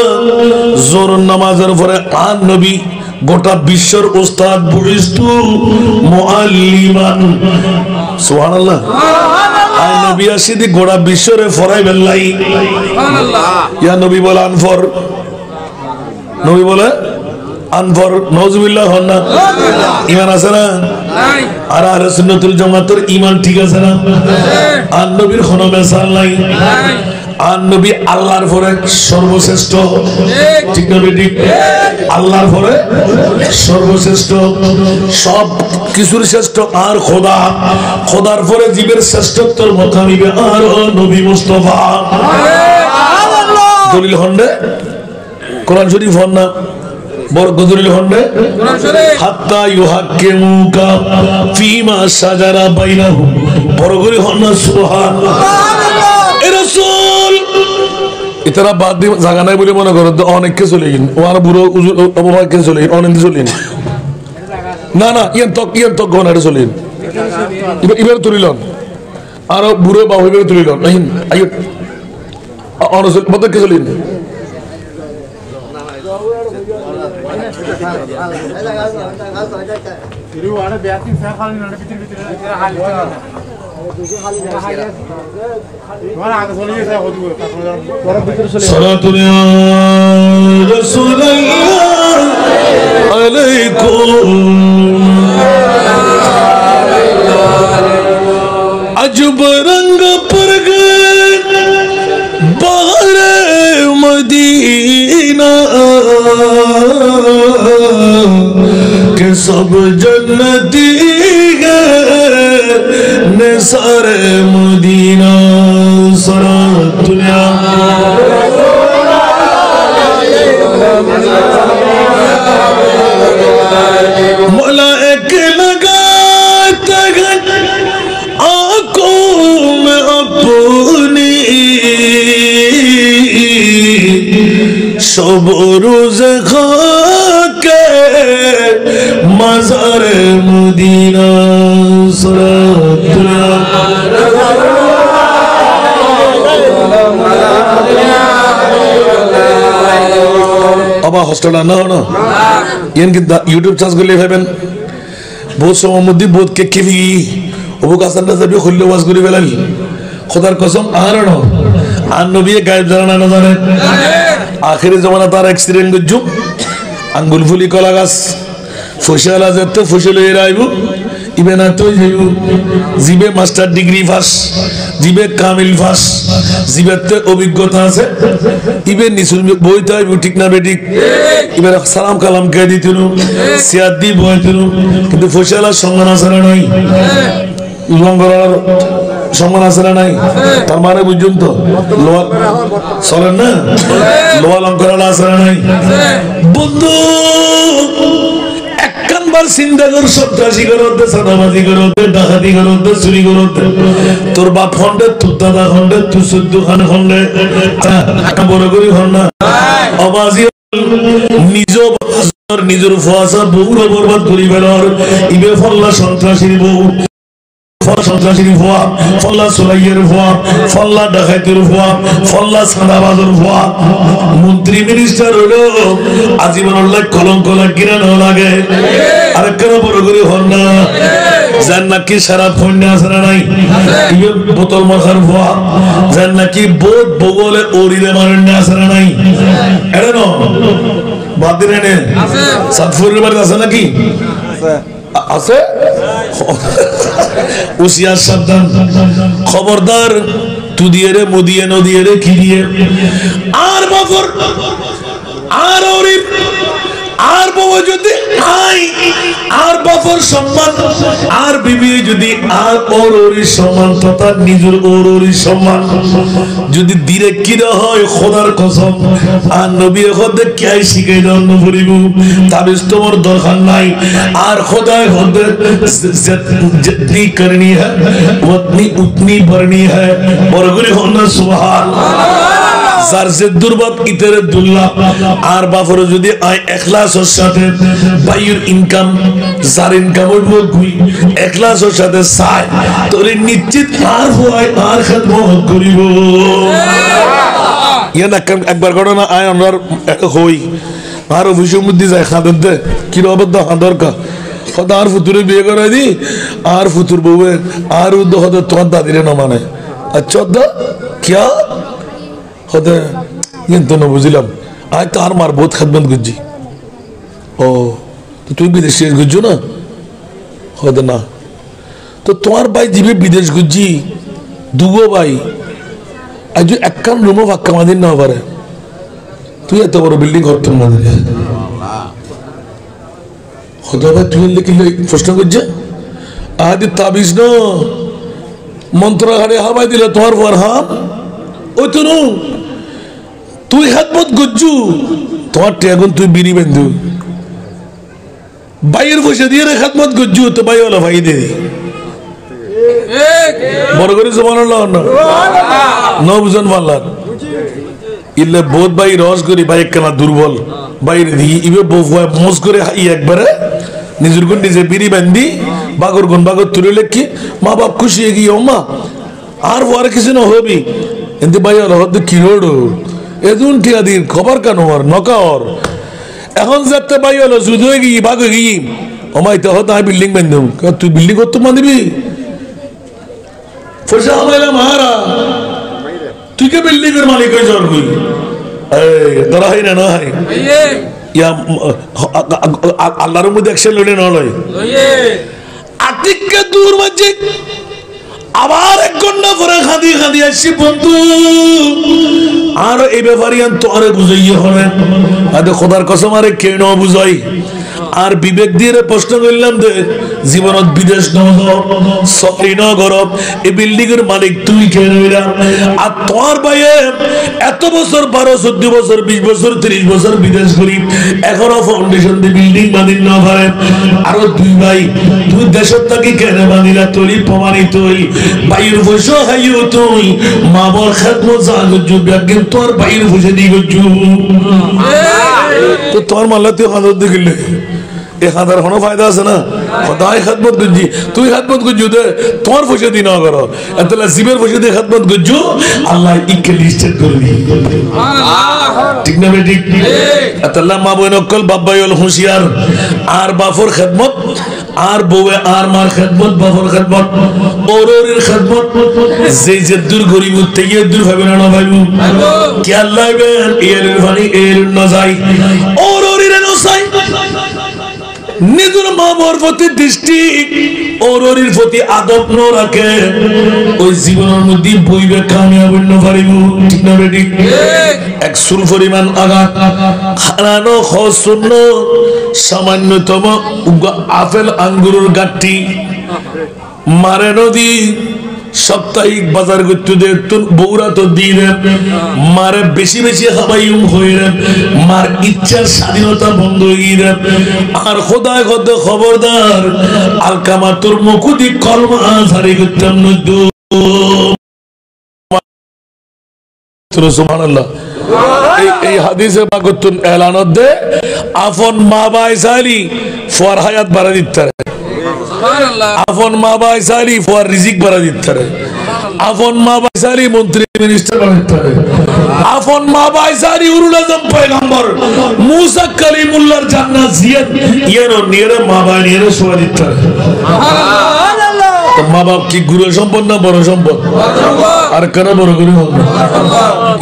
জোর নামাজের পরে আর নবী গোটা বিশ্বের উস্তাদ বুরিস্তু মুআল্লিমান সুবহানাল্লাহ আর নবী আসিদি গোটা বিশ্বরে ফরাইবেন লাই সুবহানাল্লাহ ইয়া নবী বলে আনফর নবী বলে আনফর নাউজুবিল্লাহ হন না ঈমান আছে না নাই আর আহলে সুন্নাতুল জামাতের ঈমান ঠিক আছে না আর নবীর কোনো মেসাল নাই নাই আর নবী আল্লাহর পরে সর্বশ্রেষ্ঠ ঠিক না বেটি আল্লাহর পরে সর্বশ্রেষ্ঠ সব কিছুর শ্রেষ্ঠ আর খোদা খোদার পরে জীবের শ্রেষ্ঠত্বর মোকামিবে আর নবী মুস্তাফা সুবহানাল্লাহ দলিল হন্ডে কোরআন শরীফ হন না বড় দলিল হন্ডে কোরআন শরীফ হাত্তা ইউহাক্কিমুকা ফিমা শাজারা বাইনাহুম বড় করে হন না সুবহানাল্লাহ রাসূল ইতারা বাদ দিয়ে জায়গা নাই বলে মনে করো অনেককে চলে গেল ওর বুড়ো অবভাগকে চলে গেল অনেক চলে গেল না না ইয়ান তক গনারে চলে গেল এবার তুলিলন আর বুড়ো বাবু এবার তুলিলন নাই আই অনসল মতকে চলে গেল তিরুয়াড়ে ব্যাটিং সাখাল নড়ে ভিতর ভিতর হাল अजब रंग पर गए बाहर मदीना के सब जन्नती सारे मदीना सारा दुनिया मलाइक लगाते हैं आंखों में अपनी सब रोज खा के मज़ार मदीना सारा अबा हॉस्टल ना हो ना इनके यूट्यूब चांस को ले फेबेन बहुत समय मुद्दी बहुत के किली वो का संदा से भी खुले वास गुरी वेलाल खुदार कसम आरण हो आन नबी गायब जाना ना जाने आखिरी ज़माना तार एक्सीडेंट गुज्जू अंगुल फुली कोलागास फुशला जत्ते फुशले राइबू इबेना तो जेयू जिबे मास्टर डिग्री फास जिबे कामिल फास जिबेते অভিজ্ঞতা আছে ইবে নিসুল বইতাই ঠিক না বেঠিক ইবে সালাম কালাম কে দিতুনু সিয়াদি বইতুনু কিন্তু ফয়সালা সংজ্ঞা ছাড়া নাই লঙ্গরার সম্মান আছে না নাই? তার মানে বুঝুন তো লোয়া চলেন না, লোয়া লঙ্করাল আছে না নাই? বন্ধু একবার চিন্তা কর, সন্ত্রাসী করতে, চাঁদাবাজি করতে, ডাকাতি করতে, চুরি করতে, তোর বাপ খন্ডে, তোর দাদা খন্ডে, তুই 14 খান খন্ডে, বড় করি হন না অবাজি নিজের ফুয়াশা বউর বরবাদ করি বেড়ার ইবে ফল্লা সন্ত্রাসীর বউ, সন্ত্রাসীর ভুয়া, ফল্লা সোলাইয়ের ভুয়া, ফল্লা ডাকাইতের ভুয়া, ফল্লা সাদাবাজের ভুয়া। মন্ত্রী মিনিস্টার হলো আজীবন কলঙ্ক লাগিয়ে না লাগে। আরেকখান বড় করে হন না যার নাকি সারা ফন্ডে আছে না নাই? বোতল মাখার ভুয়া, যার নাকি বোধ বগলে ওরিলে মারেন না আছে না নাই? এটা ন বাদ দিন এনে সাতফুরের বাড়িতে আছে নাকি? আছে। উসিয়ার সাবধান, খবরদার তু দিয়ে রে মুদিয়ে নদিয়ে রে কি দিয়ে আর বাফর আর ওরির আর বাবা যদি আই আর বাফর সম্মান আর বিবি যদি আর ওরির সম্মান তথা নিজের ওরির সম্মান যদি দিরে কিরা হয় খোদার কসম আর নবী খোদে কে শিখাই দাও না পড়িব তাবিজ তোমার দরকার নাই। আর খোদায় খোদে जितनी करनी है उतनी उतनी भरनी है। और गुरी होना सुभान যার যে দুর্বাদ ইতরে দুল্লাহ আর বাফর যদি আই ইখলাসের সাথে বাইর ইনকাম যার ইনকাম হইব গুই ইখলাসের সাথে চায় তোরে নিশ্চিত আর হয় আর খেদমত করিব। ইয়া না একবার ঘটনা আয় আমরা হই আর অফিসের মধ্যে যায় খাদর দে কি রবদ হাদর কা খোদা আর ফুতুরে বিয়ে করে দি আর ফুতুর বউয়ে আর উদ্দ হতে তোমার দাদিরে না মানে আচ্ছা দা क्या होते কিন্তু না বুঝলাম আজ তো আর মার বহুত খেদমত গুজি ও তো তুই বিদেশে গুজো না হতে না তো তোমার ভাই দিবে বিদেশ গুজি দুগো ভাই আজ একখান রুমও ফাঁকা মাদিন না পারে তুই এত বড় বিল্ডিং করতে না হতে ভাই তুই লিখলে প্রশ্ন করছে আদি তাবিজ ন মন্ত্র হারে হাবাই দিলে তোমার পর হাম ওই তো তুই খেদমত গুজু তোমার টেগুন তুই বিড়ি বেঁধু ভাইয়ের পয়সা দিয়ে খেদমত গুজু তো ভাই ওলা ভাই দে বড় করে জমান ন বুঝন পারলাম ইলে বোধ ভাই রস করি ভাই কেনা দুর্বল বাইরে দিই ইবে মোজ করে হাই একবারে নিজের গুণ নিজে বিড়ি বান্ধি বাগর গুণ বাগর তুলে লেখি মা বাপ খুশি গিয়ে ও মা আর ওর কিছু না হবি এতে ভাই ওলা হতে কি রোড এদুন ঠিয়া দিন খবর কেন ওর নকা ওর এখন যাতে ভাই হলো যুদ্ধ হয়ে গিয়ে ভাগ হয়ে গিয়ে ওমাই তো হতো আমি বিল্ডিং বান্ধব তুই বিল্ডিং করতে বাঁধবি পয়সা আমাইলাম হারা তুই কে বিল্ডিং এর মালিক হয়ে যাওয়ার কই তোরা হয় না না হয় ইয়া আল্লাহর মধ্যে একশন লড়ে না লয় আতিককে দূর মাঝে আবার এক ঘন্টা পরে খাদি খাদি আসছি বন্ধু আর এই ব্যাপারে তোরে বুঝাইয়ে হবে আরে খোদার কসম আরে কেন বুঝাই আর বিবেক দিয়ে প্রশ্ন করলাম যে জীবনত বিদেশ নগরী নগর এই বিল্ডিং এর মালিক তুই কেন আর তোর ভাইয়ে এত বছর 12-14 বছর 20 বছর 30 বছর বিদেশ করি এখনো ফাউন্ডেশন দিয়ে বিল্ডিং বাঁধিন না পারে আরো দুই ভাই তুই দেশের থাকি কেন বাঁধিলা তুই প্রমাণিত হই ভাইয়ের পয়সা খাইও তুই মা বর খেদমত যা গজু ব্যাগিন তোর ভাইয়ের পয়সা দিয়ে গজু তো তোর মাল্লা তুই হাজার দিয়ে গেলে এক হাজার কোনো ফায়দা আছে না খোদাই খেদমত গুজি তুই খেদমত গুজু দে তোমার পয়সা দিয়ে না করো এতলা জীবের পয়সা দিয়ে খেদমত গুজু আল্লাহ ইকে লিস্টেড করে দি ঠিক না বেটি এতলা মা বোন অকল বাবাই হল হুঁশিয়ার আর বাফর খেদমত আর বউয়ে আর মার খেদমত বাফর খেদমত ওরের খেদমত যেই যে দূর গরিব থেকে দূর ভাবে না ভাইবু কি আল্লাহ বেন এর ফানি এর না যাই ওরের না যাই নিজের মা বাবার প্রতি দৃষ্টি ওরের প্রতি আদব ন রাখে ওই জীবনের মধ্যে বইবে কামিয়াব হইল পারিব ঠিক না বেটি এক সুর পরিমাণ আঘাত হারানো শূন্য সামান্যতম আপেল আঙ্গুরের গাঠি মারে নদী সাপ্তাহিক বাজার করতে দে তোর বউরা তো দিয়ে মারে বেশি বেশি হাবাইম হয়ে মার ইচ্ছার স্বাধীনতা বন্ধ হয়ে আর খোদায় খোদে খবরদার আলকামা তোর মুকুদি কলমা আজারি করতাম নদু সুবহানাল্লাহ এই হাদিসে পাকতুন এলানত দে আফন মা বাইসালি ফর হায়াত বাড়া দিতে আফন মা বাইসালি ফর রিজিক বাড়া দিতে আফন মা বাইসালি মন্ত্রী মিনিস্টার বানাইতে আফন মা বাইসালি উরুল আজম পয়গম্বর মুসা কালিমুল্লাহর জান্নাত জিয়াদ ইয়ানো নিরে মা বাই নিরে সোয়া দিতে সুবহানাল্লাহ মা বাপ কি গুরু সম্পদ না বড় সম্পদ আর কেন বড় গুরু হবে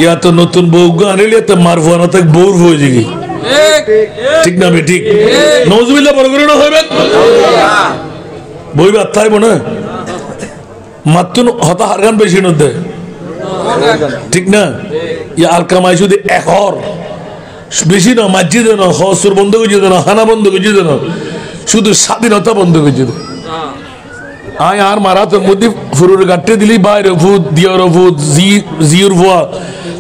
ইয়া তো নতুন বউ আনিলে তো মারফানা তক বউর হয়ে যাবে ঠিক না ঠিক নওজুবিল্লাহ বড় গুরু না হবে বই বাত্তাই বনে মাতুন হতা হারগান বেশি নদে ঠিক না ইয়া আলকামাই শুধু একর বেশি না মসজিদে না হসুর বন্ধ করে দিতে না হানা বন্ধ করে দিতে না শুধু স্বাধীনতা বন্ধ করে দিতে আয় আর মারা তোর মধ্যে ফুরুর গাট্টে দিলি বাইরে ভূত দিয়ার ভূত জিউর ভুয়া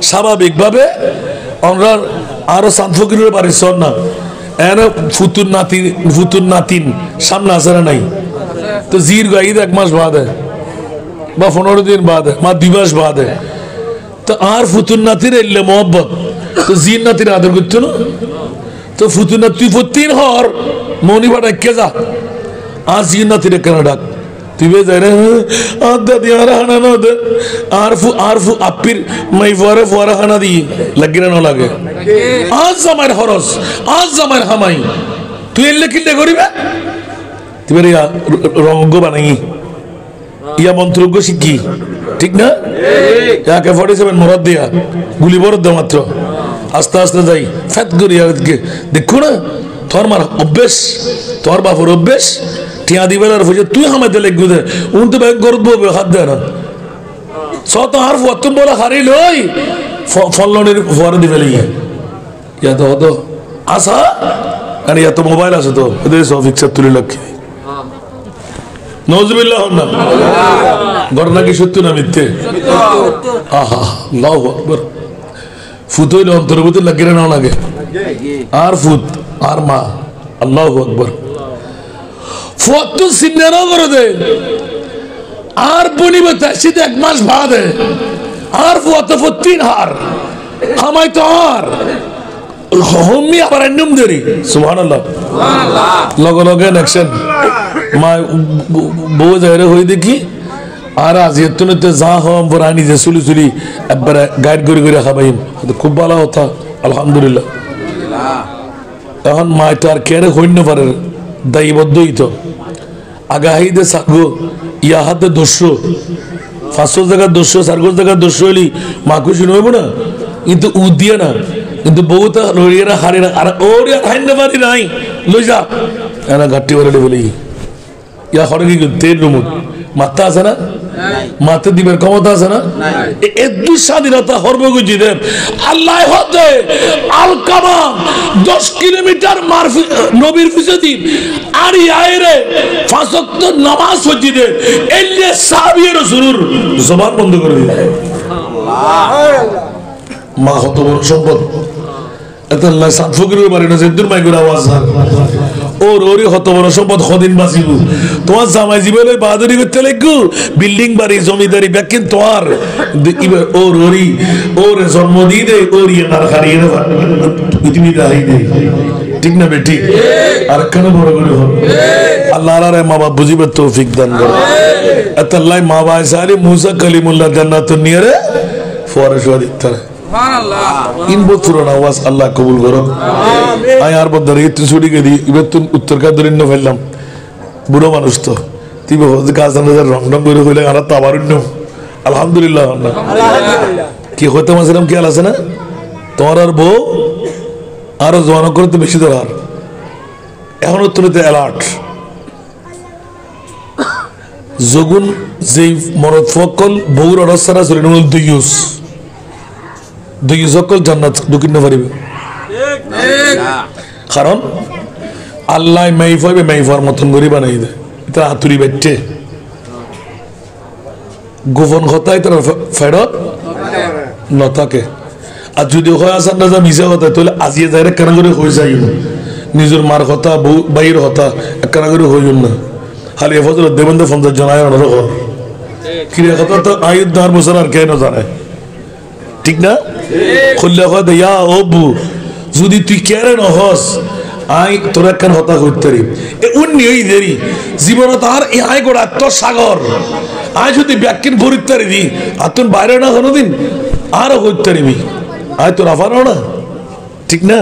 স্বাভাবিকভাবে আমরা আরো সান্তফকিরের বাড়ি সর না এন ফুতুর নাতিন সামনে আসারা নাই তো জির গাইদ 1 মাস বাদে বা 15 দিন বাদে মা 2 মাস বাদে তো আর ফুতুর নাতির এলে মোহব্বত তো জির নাতির আদর করতো না তো ফুতুর নাতি ফুতিন হর মনি বাটা কে যা আর জির নাতির কেন ডাক তুই যাই রে আদা দিয়ার হানা না দে আরফু আপির মাই ফোয়ারা হানা দি লাগি না লাগে আজ জামাইর খরচ আজ জামাইর হামাই তুই এলে কিলে করিবে তুই রে রঙ্গ বানাই ইয়া মন্ত্রজ্ঞ শিখি ঠিক না ইয়াকে 47 মরদ দিয়া গুলি বরদ দে মাত্র আস্তে আস্তে যাই ফেত করি দেখো না তোর মার অভ্যেস তোর বাপর অভ্যেস টিয়া দিবে আর ফুজে তুই হামাইতে লাগবে দে উন তো ব্যাগ গরদ ববে হাত দে না সত আর ফতুন বলা হারি লই ফলনের ফোয়ারা দিবে লাগি ইয়া তো হতো আসা আর ইয়া তো মোবাইল আছে তো এদের সব ফিক্সার তুলে রাখি নওজুবিল্লাহ না ঘটনা কি সত্য না মিথ্যে আহা আল্লাহু আকবার ফুত হইলে অন্তর্ভুক্ত লাগে না লাগে আর ফুত আর মা আল্লাহু আকবার ফটো সিনেরা করে দে আর বনিবে তাসিদ 1 মাস বাদে আর ফটো 3 হার আমায় তো আর হোমি আবার নিম দেরি সুবহানাল্লাহ লগে লগে অ্যাকশন মা বউ যাইরে হই দেখি আর আজ এতনতে যা হম বরানি যে সুলি সুলি একবার গাইড করে করে খাবাইম খুব ভালো কথা আলহামদুলিল্লাহ এখন মা তো আর কেরে হইন পারে দায়বদ্ধই তো আগাহিদে সাগো ইয়া হাতে 500 জায়গা 200 400 জায়গা 200 হলি মা খুশি নইব না কিন্তু উ দিয়ে না কিন্তু বহুত লড়িয়েরা হারে না আর ওর হাইন পারি নাই লই যা এনা ঘাটটি বলে বলি ইয়া হরে কি তেল রুমুত মাথা আছে না মাথা দিবের ক্ষমতা আছে না এত স্বাধীনতা হরবগুজি দেব আল্লাহ হতে আলকামা 10 কিলোমিটার মারফি নবীর পিছনে আর ইয়ারে 5 ওয়াক্ত নামাজ পড়ি দে এলে সাহাবীর রাসূল জবান বন্ধ করে দিল মা হত বড় সম্পদ এত আল্লাহ সাত ফকিরের বাড়ি না যেদুর মাইগুর আওয়াজ ওর ওরি হত বড় সম্পদ খদিন বাঁচিব তোমার জামাই জীবনে বাহাদুরি করতে লাগু বিল্ডিং বাড়ি জমিদারি ব্যাকিন তোমার ওর ওরি ওর জন্ম দিয়ে দে ওর ইয়ে তার হারিয়ে দেবা পৃথিবী দাঁড়াই দে ঠিক না বেটি আর কেন বড় করে হবে আল্লাহ আল্লাহ মা বাপ বুঝিবে তৌফিক দান করে এত আল্লাহ মা বাপ সারি মুসা কালিমুল্লাহ জান্নাতুন নিয়ারে ফরশ দিতে इन बहुत पुराना आवाज अल्लाह कबूल करो आय यार बहुत दरिया तुम छुड़ी के दी इबत तुम उत्तर का दरिया न फैलम बुरा मानुष तो ती बहुत काज़ अंदर रंग रंग करे कोई लगा ताबारुन्नो अल्हम्दुलिल्लाह कि होता मसलम क्या लासे ना तोरार बो आरो जवानों को तो बेशी दरार এখন উত্তরতে অ্যালার্ট জগুন যেই মরদ ফকল বউর অরসারা সরিনুল দুইউস সকল জান্নাত ঢুকিতে পারিবে কারণ আল্লাহ মাইফাইবে মাইফার মতন করে বানাই দেয় এটা হাতুড়ি বেটে গোপন কথাই তার ফেরত নথাকে আর যদি হয় আসার না যা মিশা কথা তাহলে আজিয়ে যায় কেন করে হয়ে যায় নিজের মার কথা বাইরের কথা কেন করে হইল না খালি এফজল দেবেন তো 50 জন আয় অনার ঘর ক্রিয়া কথা তো আয়ুর 10 বছর আর কেন জানে ঠিক না খুললে কথা ইয়া অবু যদি তুই কেন নহস আই তোরা কেন হতা করতে রি এ উন্নি ওই দেরি জীবন তার এই আয় গোড়া তো সাগর আয় যদি ব্যাকিন ভরিতে দি আর তুই বাইরে না কোনোদিন আরো করতে রিবি আয় তোর আফারও না ঠিক না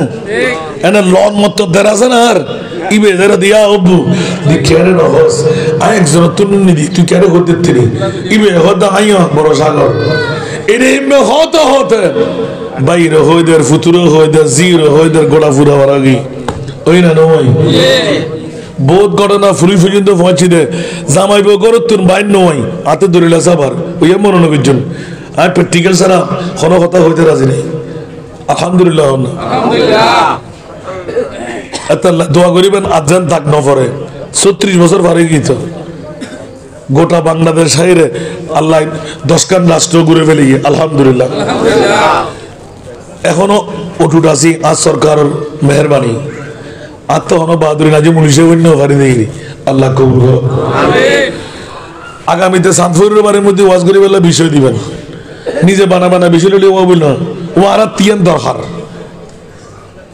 এনে লন মত দেরাছে না আর ইবে দেরা দিয়া অবু দি কেরে নহস আয় একজন তুন্নি দি তুই কেন করতে রি ইবে হদা আইয়া বড় সাগর এরে মে হতে হতে বাইরে হইদের ফুতুরো হইদের জিরো হইদের গোড়া ফুরা বারাগি ওই না নয় বহুত ঘটনা ফুরি পর্যন্ত পৌঁছি দে জামাই বউ করত তুন বাইর নয় হাতে ধরিলা সাবার ওই মনোনবীর জন্য আর প্র্যাকটিক্যাল ছাড়া কোনো কথা হইতে রাজি নেই আলহামদুলিল্লাহ দোয়া করিবেন আজান থাক নফরে 36 বছর পারে গিয়েছ গোটা বাংলাদেশ হাইরে আল্লাহ 10 খান রাষ্ট্র ঘুরে ফেলে গিয়ে আলহামদুলিল্লাহ এখনো অটুট আছি আজ সরকারের মেহরবানি আর তো হনো বাহাদুরি নাজি মুনিশে বন্য পারি দেখি আল্লাহ কবুল করো আগামীতে সান্তপুরের বারের মধ্যে ওয়াজ করি বেলা বিষয় দিবেন নিজে বানা বিষয় লইলে ও বলল ও আর তিয়ান দরকার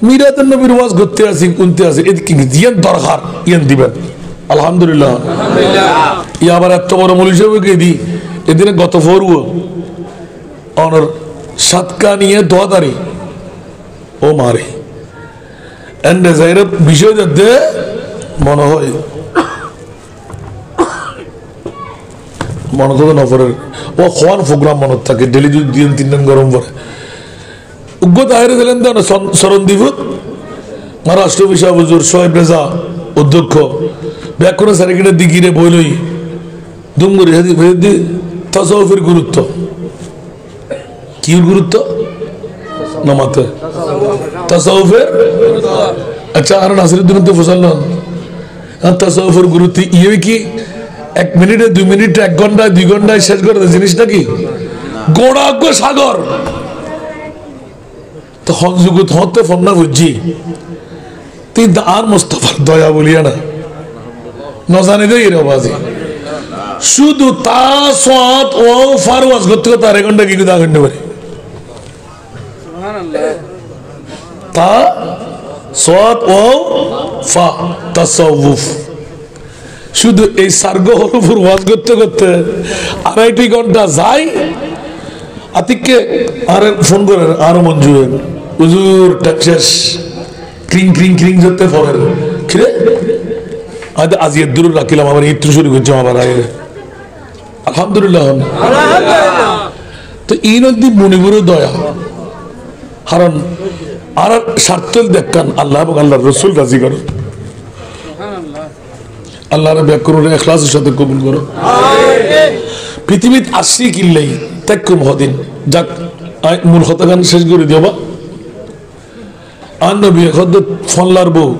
মিরাতের নবীর ওয়াজ করতে আসি কুনতে আসি এদিকে জিয়ান দরকার ইয়ান দিবেন আলহামদুলিল্লাহ ই আবার এত বড় মুনিশে বইকে দি এদিনে গত ফরুও অনর সাতকা নিয়ে দোয়াদারি ও মারে এন্ডে যাইরে বিষয় দে মনে হয় মনে তো নফরের ও খাওয়ান প্রোগ্রাম মনে থাকে ডেলি যদি 3 দিন গরম পড়ে উগ্গত আইরে দিলেন তো সরণদ্বীপত মহারাষ্ট্র বিষয় হুজুর সোহেব রেজা অধ্যক্ষ ব্যাকরণ সারিকিনের দিকিরে বইলই দুমগুরি হেদি তাসাউফের গুরুত্ব কি গুরুত্ব নামাতে তাসাউফের আচ্ছা আর নাসিরুদ্দিন তো ফসল নন তাসাউফের গুরুত্ব ইয়ে কি 1 মিনিটে 2 মিনিটে 1 ঘন্টায় 2 ঘন্টায় শেষ করে জিনিস নাকি গোড়াগ্য সাগর তো হনজুগুত হতে ফন্না বুঝি তিন আর মুস্তাফার দয়া বলিয়া না নজানি দেই রে বাজি শুধু তা সাত ও ফারওয়াজ করতে করতে 1 ঘন্টা কি দা ঘন্টা পারে তা সাত ও ফা তাসাউফ শুধু এই সার্গ হরফুর ওয়াজ করতে করতে 2.5 ঘন্টা যায় আতিককে আর ফোন করে আরো মঞ্জুর হুজুর টেক্সাস ক্রিং ক্রিং ক্রিং করতে ফরের কিরে আজ আজি দূর রাখিলাম আবার একটু শুরু করছে আবার আগে আলহামদুলিল্লাহ তো এই নদী মণিপুরের দয়া কারণ আর স্বার্থ দেখান আল্লাহ এবং আল্লাহর রসুল রাজি করো আল্লাহর ব্যাকরণের ইখলাসের সাথে কবুল করো পৃথিবীত আসি কিনলেই ত্যাগ কম হদিন যাক মূল হতাগান শেষ করে দিবা আর নবী এখন ফনলার বউ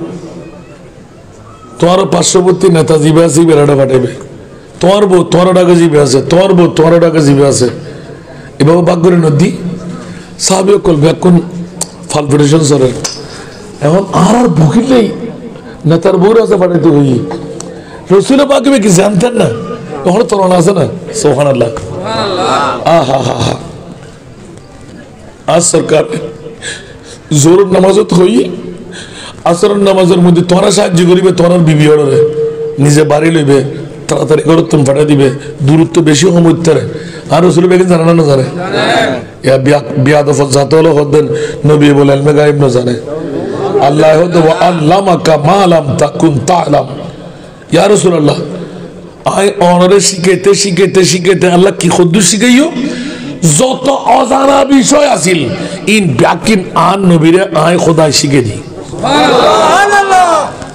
তোমার পার্শ্ববর্তী নেতা জিবে আছে বেড়াটা পাঠাবে তোমার বউ তোমার টাকা জিবে আছে তোমার বউ তোমার টাকা জিবে আছে এভাবে বাক করে নদী সাহাবি কল ব্যাকুন ফাল ফেডারেশন সরের এখন আর বুকিলেই নেতার বউর আছে পাঠাইতে হই রসুল পাকবে কি জানতেন না তখন তরণ আছে না সুবহানাল্লাহ আহা হা হা আজ সরকার জোর নামাজত হই আসরের নামাজের মধ্যে তোরা সাহায্য করিবে তোর বিবি হরে নিজে বাড়ি লইবে তাড়াতাড়ি করে তুমি পাঠা দিবে দূরত্ব বেশি সমুদ্রে আর রসুল বেগে জানে না জানে বিয়া দফল জাত হলো হতেন নবী বলে এলমে গায়েব না জানে আল্লাহ হতো আল্লামাকা মা লাম তাকুন তা'লাম ইয়া রাসূলুল্লাহ আই অনরে শিখাইতে শিখাইতে শিখাইতে আল্লাহ কি খুদ্দুস শিখাইও যত অজানা বিষয় আছিল ইন ব্যাকিন আন নবীরে আই খোদাই শিখে দি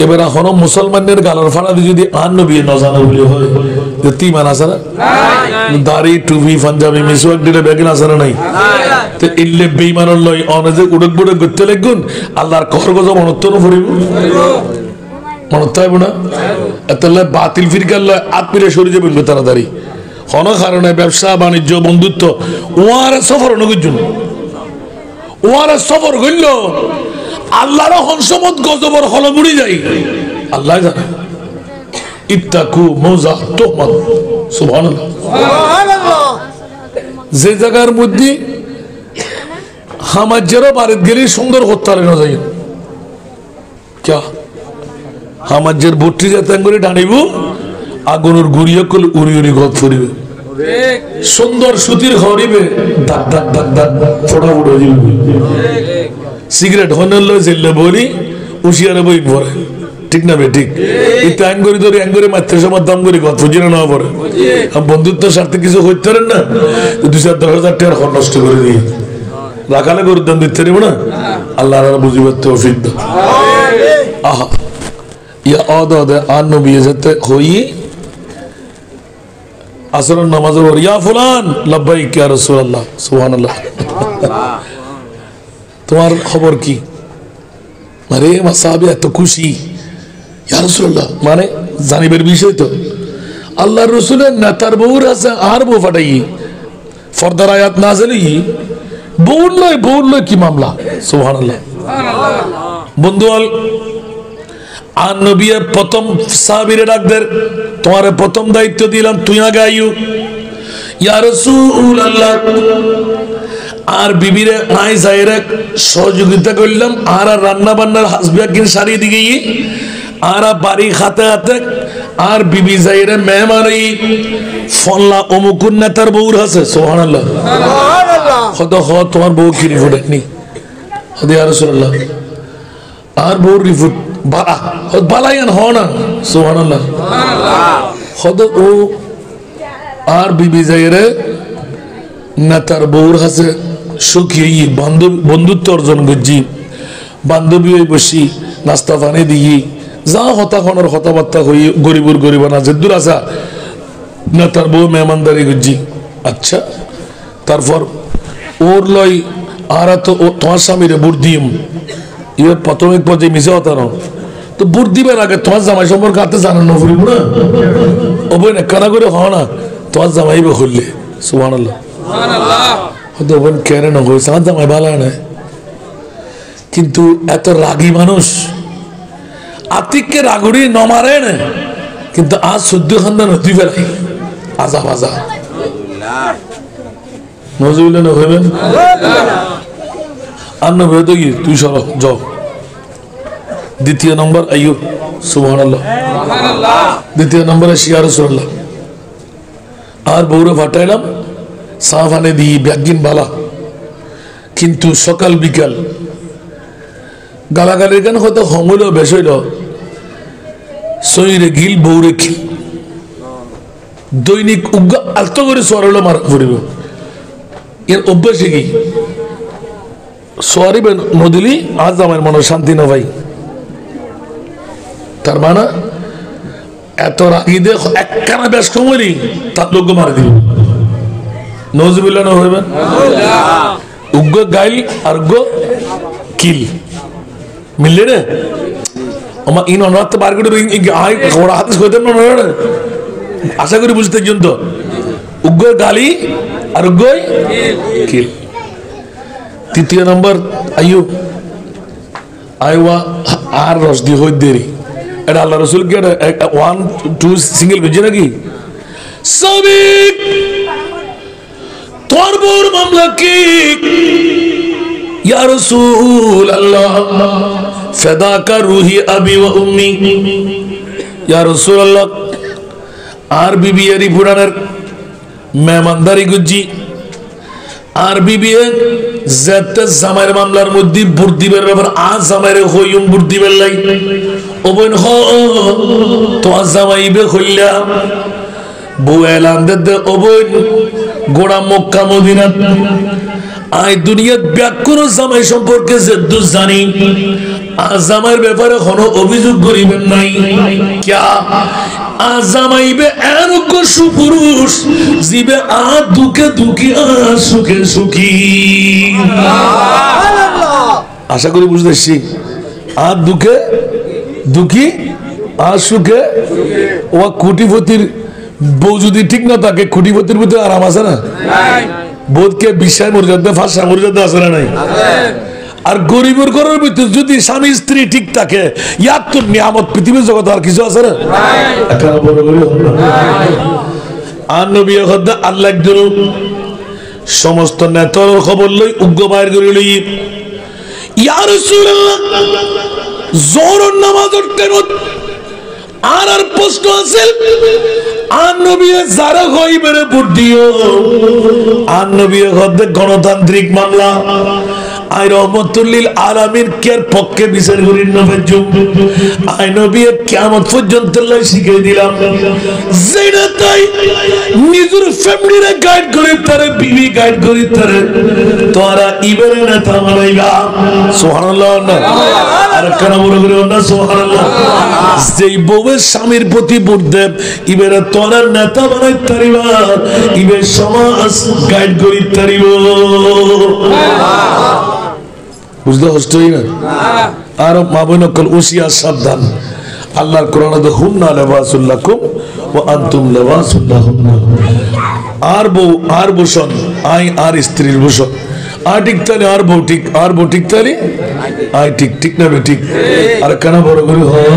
এবার এখনো মুসলমানদের গালার ফাড়া দিয়ে যদি আন নবী নজানা বলি হয় তুই মান আছে না দাড়ি টুপি পাঞ্জাবি মিসওয়াক দিলে বেগিন আছে না নাই তো ইল্লে বেঈমানের লই অনজে উড়ক বুড়ক করতে লাগুন আল্লাহর কহর গজ মনত্ব ন ফরিব মনত হইব না এতলে বাতিল ফিরকাল আত্মীরে সরে যাবেন তাড়াতাড়ি কোন কারণে ব্যবসা বাণিজ্য বন্ধুত্ব ওয়ারে সফর নগিজুন ওয়ারে সফর কইল আল্লাহর হংসমত গজবর হলমুড়ি যাই আল্লাহ জানে ইত্তাকু মৌজা তুহমাত সুবহানাল্লাহ যে জায়গার মধ্যে হামাজ্জেরও বাড়িতে গেলে সুন্দর হত্যারে না যাই ক্যা হামাজ্জের বট্টি যাতাং করে টানিব আগুনের গুড়িয়ে কল উড়ি উড়ি গদ ফুরিবে সুন্দর সুতির ঘরিবে দাগ দাগ দাগ দাগ ফোটা ফুটো দিবে সিগারেট হনল জেললে বলি উশিয়ারে বই পড়ে ঠিক না বে ঠিক এটা আঙ্গুরি ধরে আঙ্গুরি মাত্র সময় দাম করে গদ ফুজিয়ে না পড়ে বন্ধুত্বের স্বার্থে কিছু হইতে পারেন না 2,000-10,000 টাকার ঘর নষ্ট করে দিয়ে রাখালে গরুর দাম দিতে পারবো না আল্লাহ বুঝিবার তৌফিক দাও আহা ইয়া অদে আর নবী যেতে হই আসরের নামাজের পর ইয়া ফুলান লাব্বাইক ইয়া রাসূলুল্লাহ সুবহানাল্লাহ তোমার খবর কি আরে মাসাহাবী এত খুশি ইয়া রাসূলুল্লাহ মানে জানিবের বিষয় তো আল্লাহর রাসূলের নেতার বউর আছে আর বউ ফাটাই ফরদার আয়াত নাযিল হই বউর লয় কি মামলা সুবহানাল্লাহ বন্ধুয়াল আর নবী প্রথম সাহাবীরে ডাকদের তোমারে প্রথম দায়িত্ব দিলাম তুই আগে আইও ইয়া রাসূলুল্লাহ আর বিবিরে আই যায়রে সহযোগিতা করলাম আর রান্না বান্নার হাসবিয়াকিন সারি দিকে আর বাড়ি খাতে খাতে আর বিবি যায়রে মেহমানই ফল্লা অমুকুন নেতার বউর আছে সুবহানাল্লাহ সুবহানাল্লাহ কত হয় তোমার বউ কি রিপোর্ট নি ইয়া রাসূলুল্লাহ আর বউর রিপোর্ট বালা বালায়ান হনা সুবহানাল্লাহ সুবহানাল্লাহ খোদ ও আর বিবি যায়রে নেতার বউর কাছে সুখী বন্ধুত্ব অর্জন করছি বান্ধবী হয়ে বসি নাস্তা পানি দিই যা হতাখনের কথাবার্তা হই গরিবুর গরিবানা যেদুর আসা নেতার বউ মেহমানদারি করছি আচ্ছা তারপর ওর লয় আর তো তোমার স্বামীরে বুট দিম এবার প্রাথমিক পর্যায়ে মিশে হতা না তো বুট দিবেন আগে তোমার জামাই সম্পর্কে হাতে জানানো ফুরিব না ও বই না কানা করে হওয়া না তোমার জামাইবে খুললে সুবহানাল্লাহ হয়তো বোন কেন না হয়েছে আমার জামাই ভালো না কিন্তু এত রাগী মানুষ আতিককে রাগুড়ি নমারে না কিন্তু আজ সদ্য খান্দান হতে ফেলাই আজা বাজা নজরুল্লাহ না হইবেন আর না হয়ে তো কি তুই সর যাও দ্বিতীয় নম্বর আইয়ুব সুবহানাল্লাহ দ্বিতীয় নম্বরে ইয়া রাসূলুল্লাহ আর বউরে ফাটাইলাম সাহাবানে দিই ব্যাগিন বালা কিন্তু সকাল বিকাল গালাগালির গান হয়তো হমল বেশ হইল শরীরে গিল বউরে খিল দৈনিক উগ্গা আলতো করে সোয়ারলো মারা পড়িব এর অভ্যাসে কি সোয়ারিবে নদিলি আজ আমার মনে শান্তি না ভাই তার মানে এত রাগি দে একখানা বেশ কমলি তার লোক মারা দিব নজরুল্লাহ না হইবেন উগ্র গাইল আর উগ্র কিল মিললে রে আমার ইন অনাথ বার করে আই ঘোড়া হাতে কইতেন না আশা করি বুঝতে তো উগ্র গালি আর উগ্র কিল তৃতীয় নম্বর আইয়ুব আইওয়া আর রস দি হই দেরি এটা আল্লাহ রাসূল কে 1 2 সিঙ্গেল বুঝে নাকি সাবিক তোর বউর মামলা কি ইয়া রাসূলুল্লাহ ফাদাকা রূহি আবি ওয়া উম্মি ইয়া রাসূলুল্লাহ আর বিবি এরি পুরানের মেহমানদারি গুজি আর বিবি জাত জামাইর মামলার মধ্যে বুর্দিবের ব্যাপার আজ জামাইরে হইম বুর্দিবের লাই ওবন হ তো জামাইবে হইলা বউ এলান দে ওবন গোড়া মক্কা মদিনা আই দুনিয়াত ব্যাকুর জামাই সম্পর্কে যেদু জানি আজ জামাইয়ের ব্যাপারে কোনো অভিযোগ করিবেন নাই কিয়া আজ জামাইবে এরক সুপুরুষ জিবে আ দুঃখে দুঃখী আর সুখে সুখী আশা করি বুঝতেছি আর দুঃখে দুঃখী আর সুখে ও কোটিপতির বউ যদি ঠিক না থাকে খুঁটিপতির ভিতরে আরাম আছে না বোধকে বিশ্বাস মর্যাদা ফাঁসা মর্যাদা আছে না নাই আর গরিবের ঘরের ভিতরে যদি স্বামী স্ত্রী ঠিক থাকে ইয়ার তো নিয়ামত পৃথিবীর জগৎ আর কিছু আছে না আর নবী আল্লাহ একজন সমস্ত নেতার খবর লই উগ্র বাইর করে লই ইয়া রাসূলুল্লাহ জোহরের নামাজের টাইমত আর প্রশ্ন আছে আর নবী যারা হইবে ভোট দিও আর নবী হতে গণতান্ত্রিক মামলা আই রহমতুল্লিল আলামিন কের পক্ষে বিচার করিন নবজু আই নবী কিয়ামত পর্যন্ত লাই শিখিয়ে দিলাম যেটা তাই নিজের ফ্যামিলিরে গাইড করি তারে বিবি গাইড করি তারে তোরা ইবারে না থামাইবা সুবহানাল্লাহ আর কেন বলে করে না সুবহানাল্লাহ যেই বউয়ের স্বামীর প্রতি ভোট দেব ইবারে তোরা নেতা বানাই তারিবা ইবে সমাজ গাইড করি তারিব বুঝতে হচ্ছই না আর মা বোন কল উসিয়া সাবধান আল্লাহর কোরআনে হুন্না লিবাসুল লাকুম ওয়া আনতুম লিবাসুল লাহুন্না আর ভূষণ আই আর স্ত্রীর ভূষণ আর ঠিক তাহলে আর বউ ঠিক তাহলে আই ঠিক না ঠিক আর কেন বড় করে হয়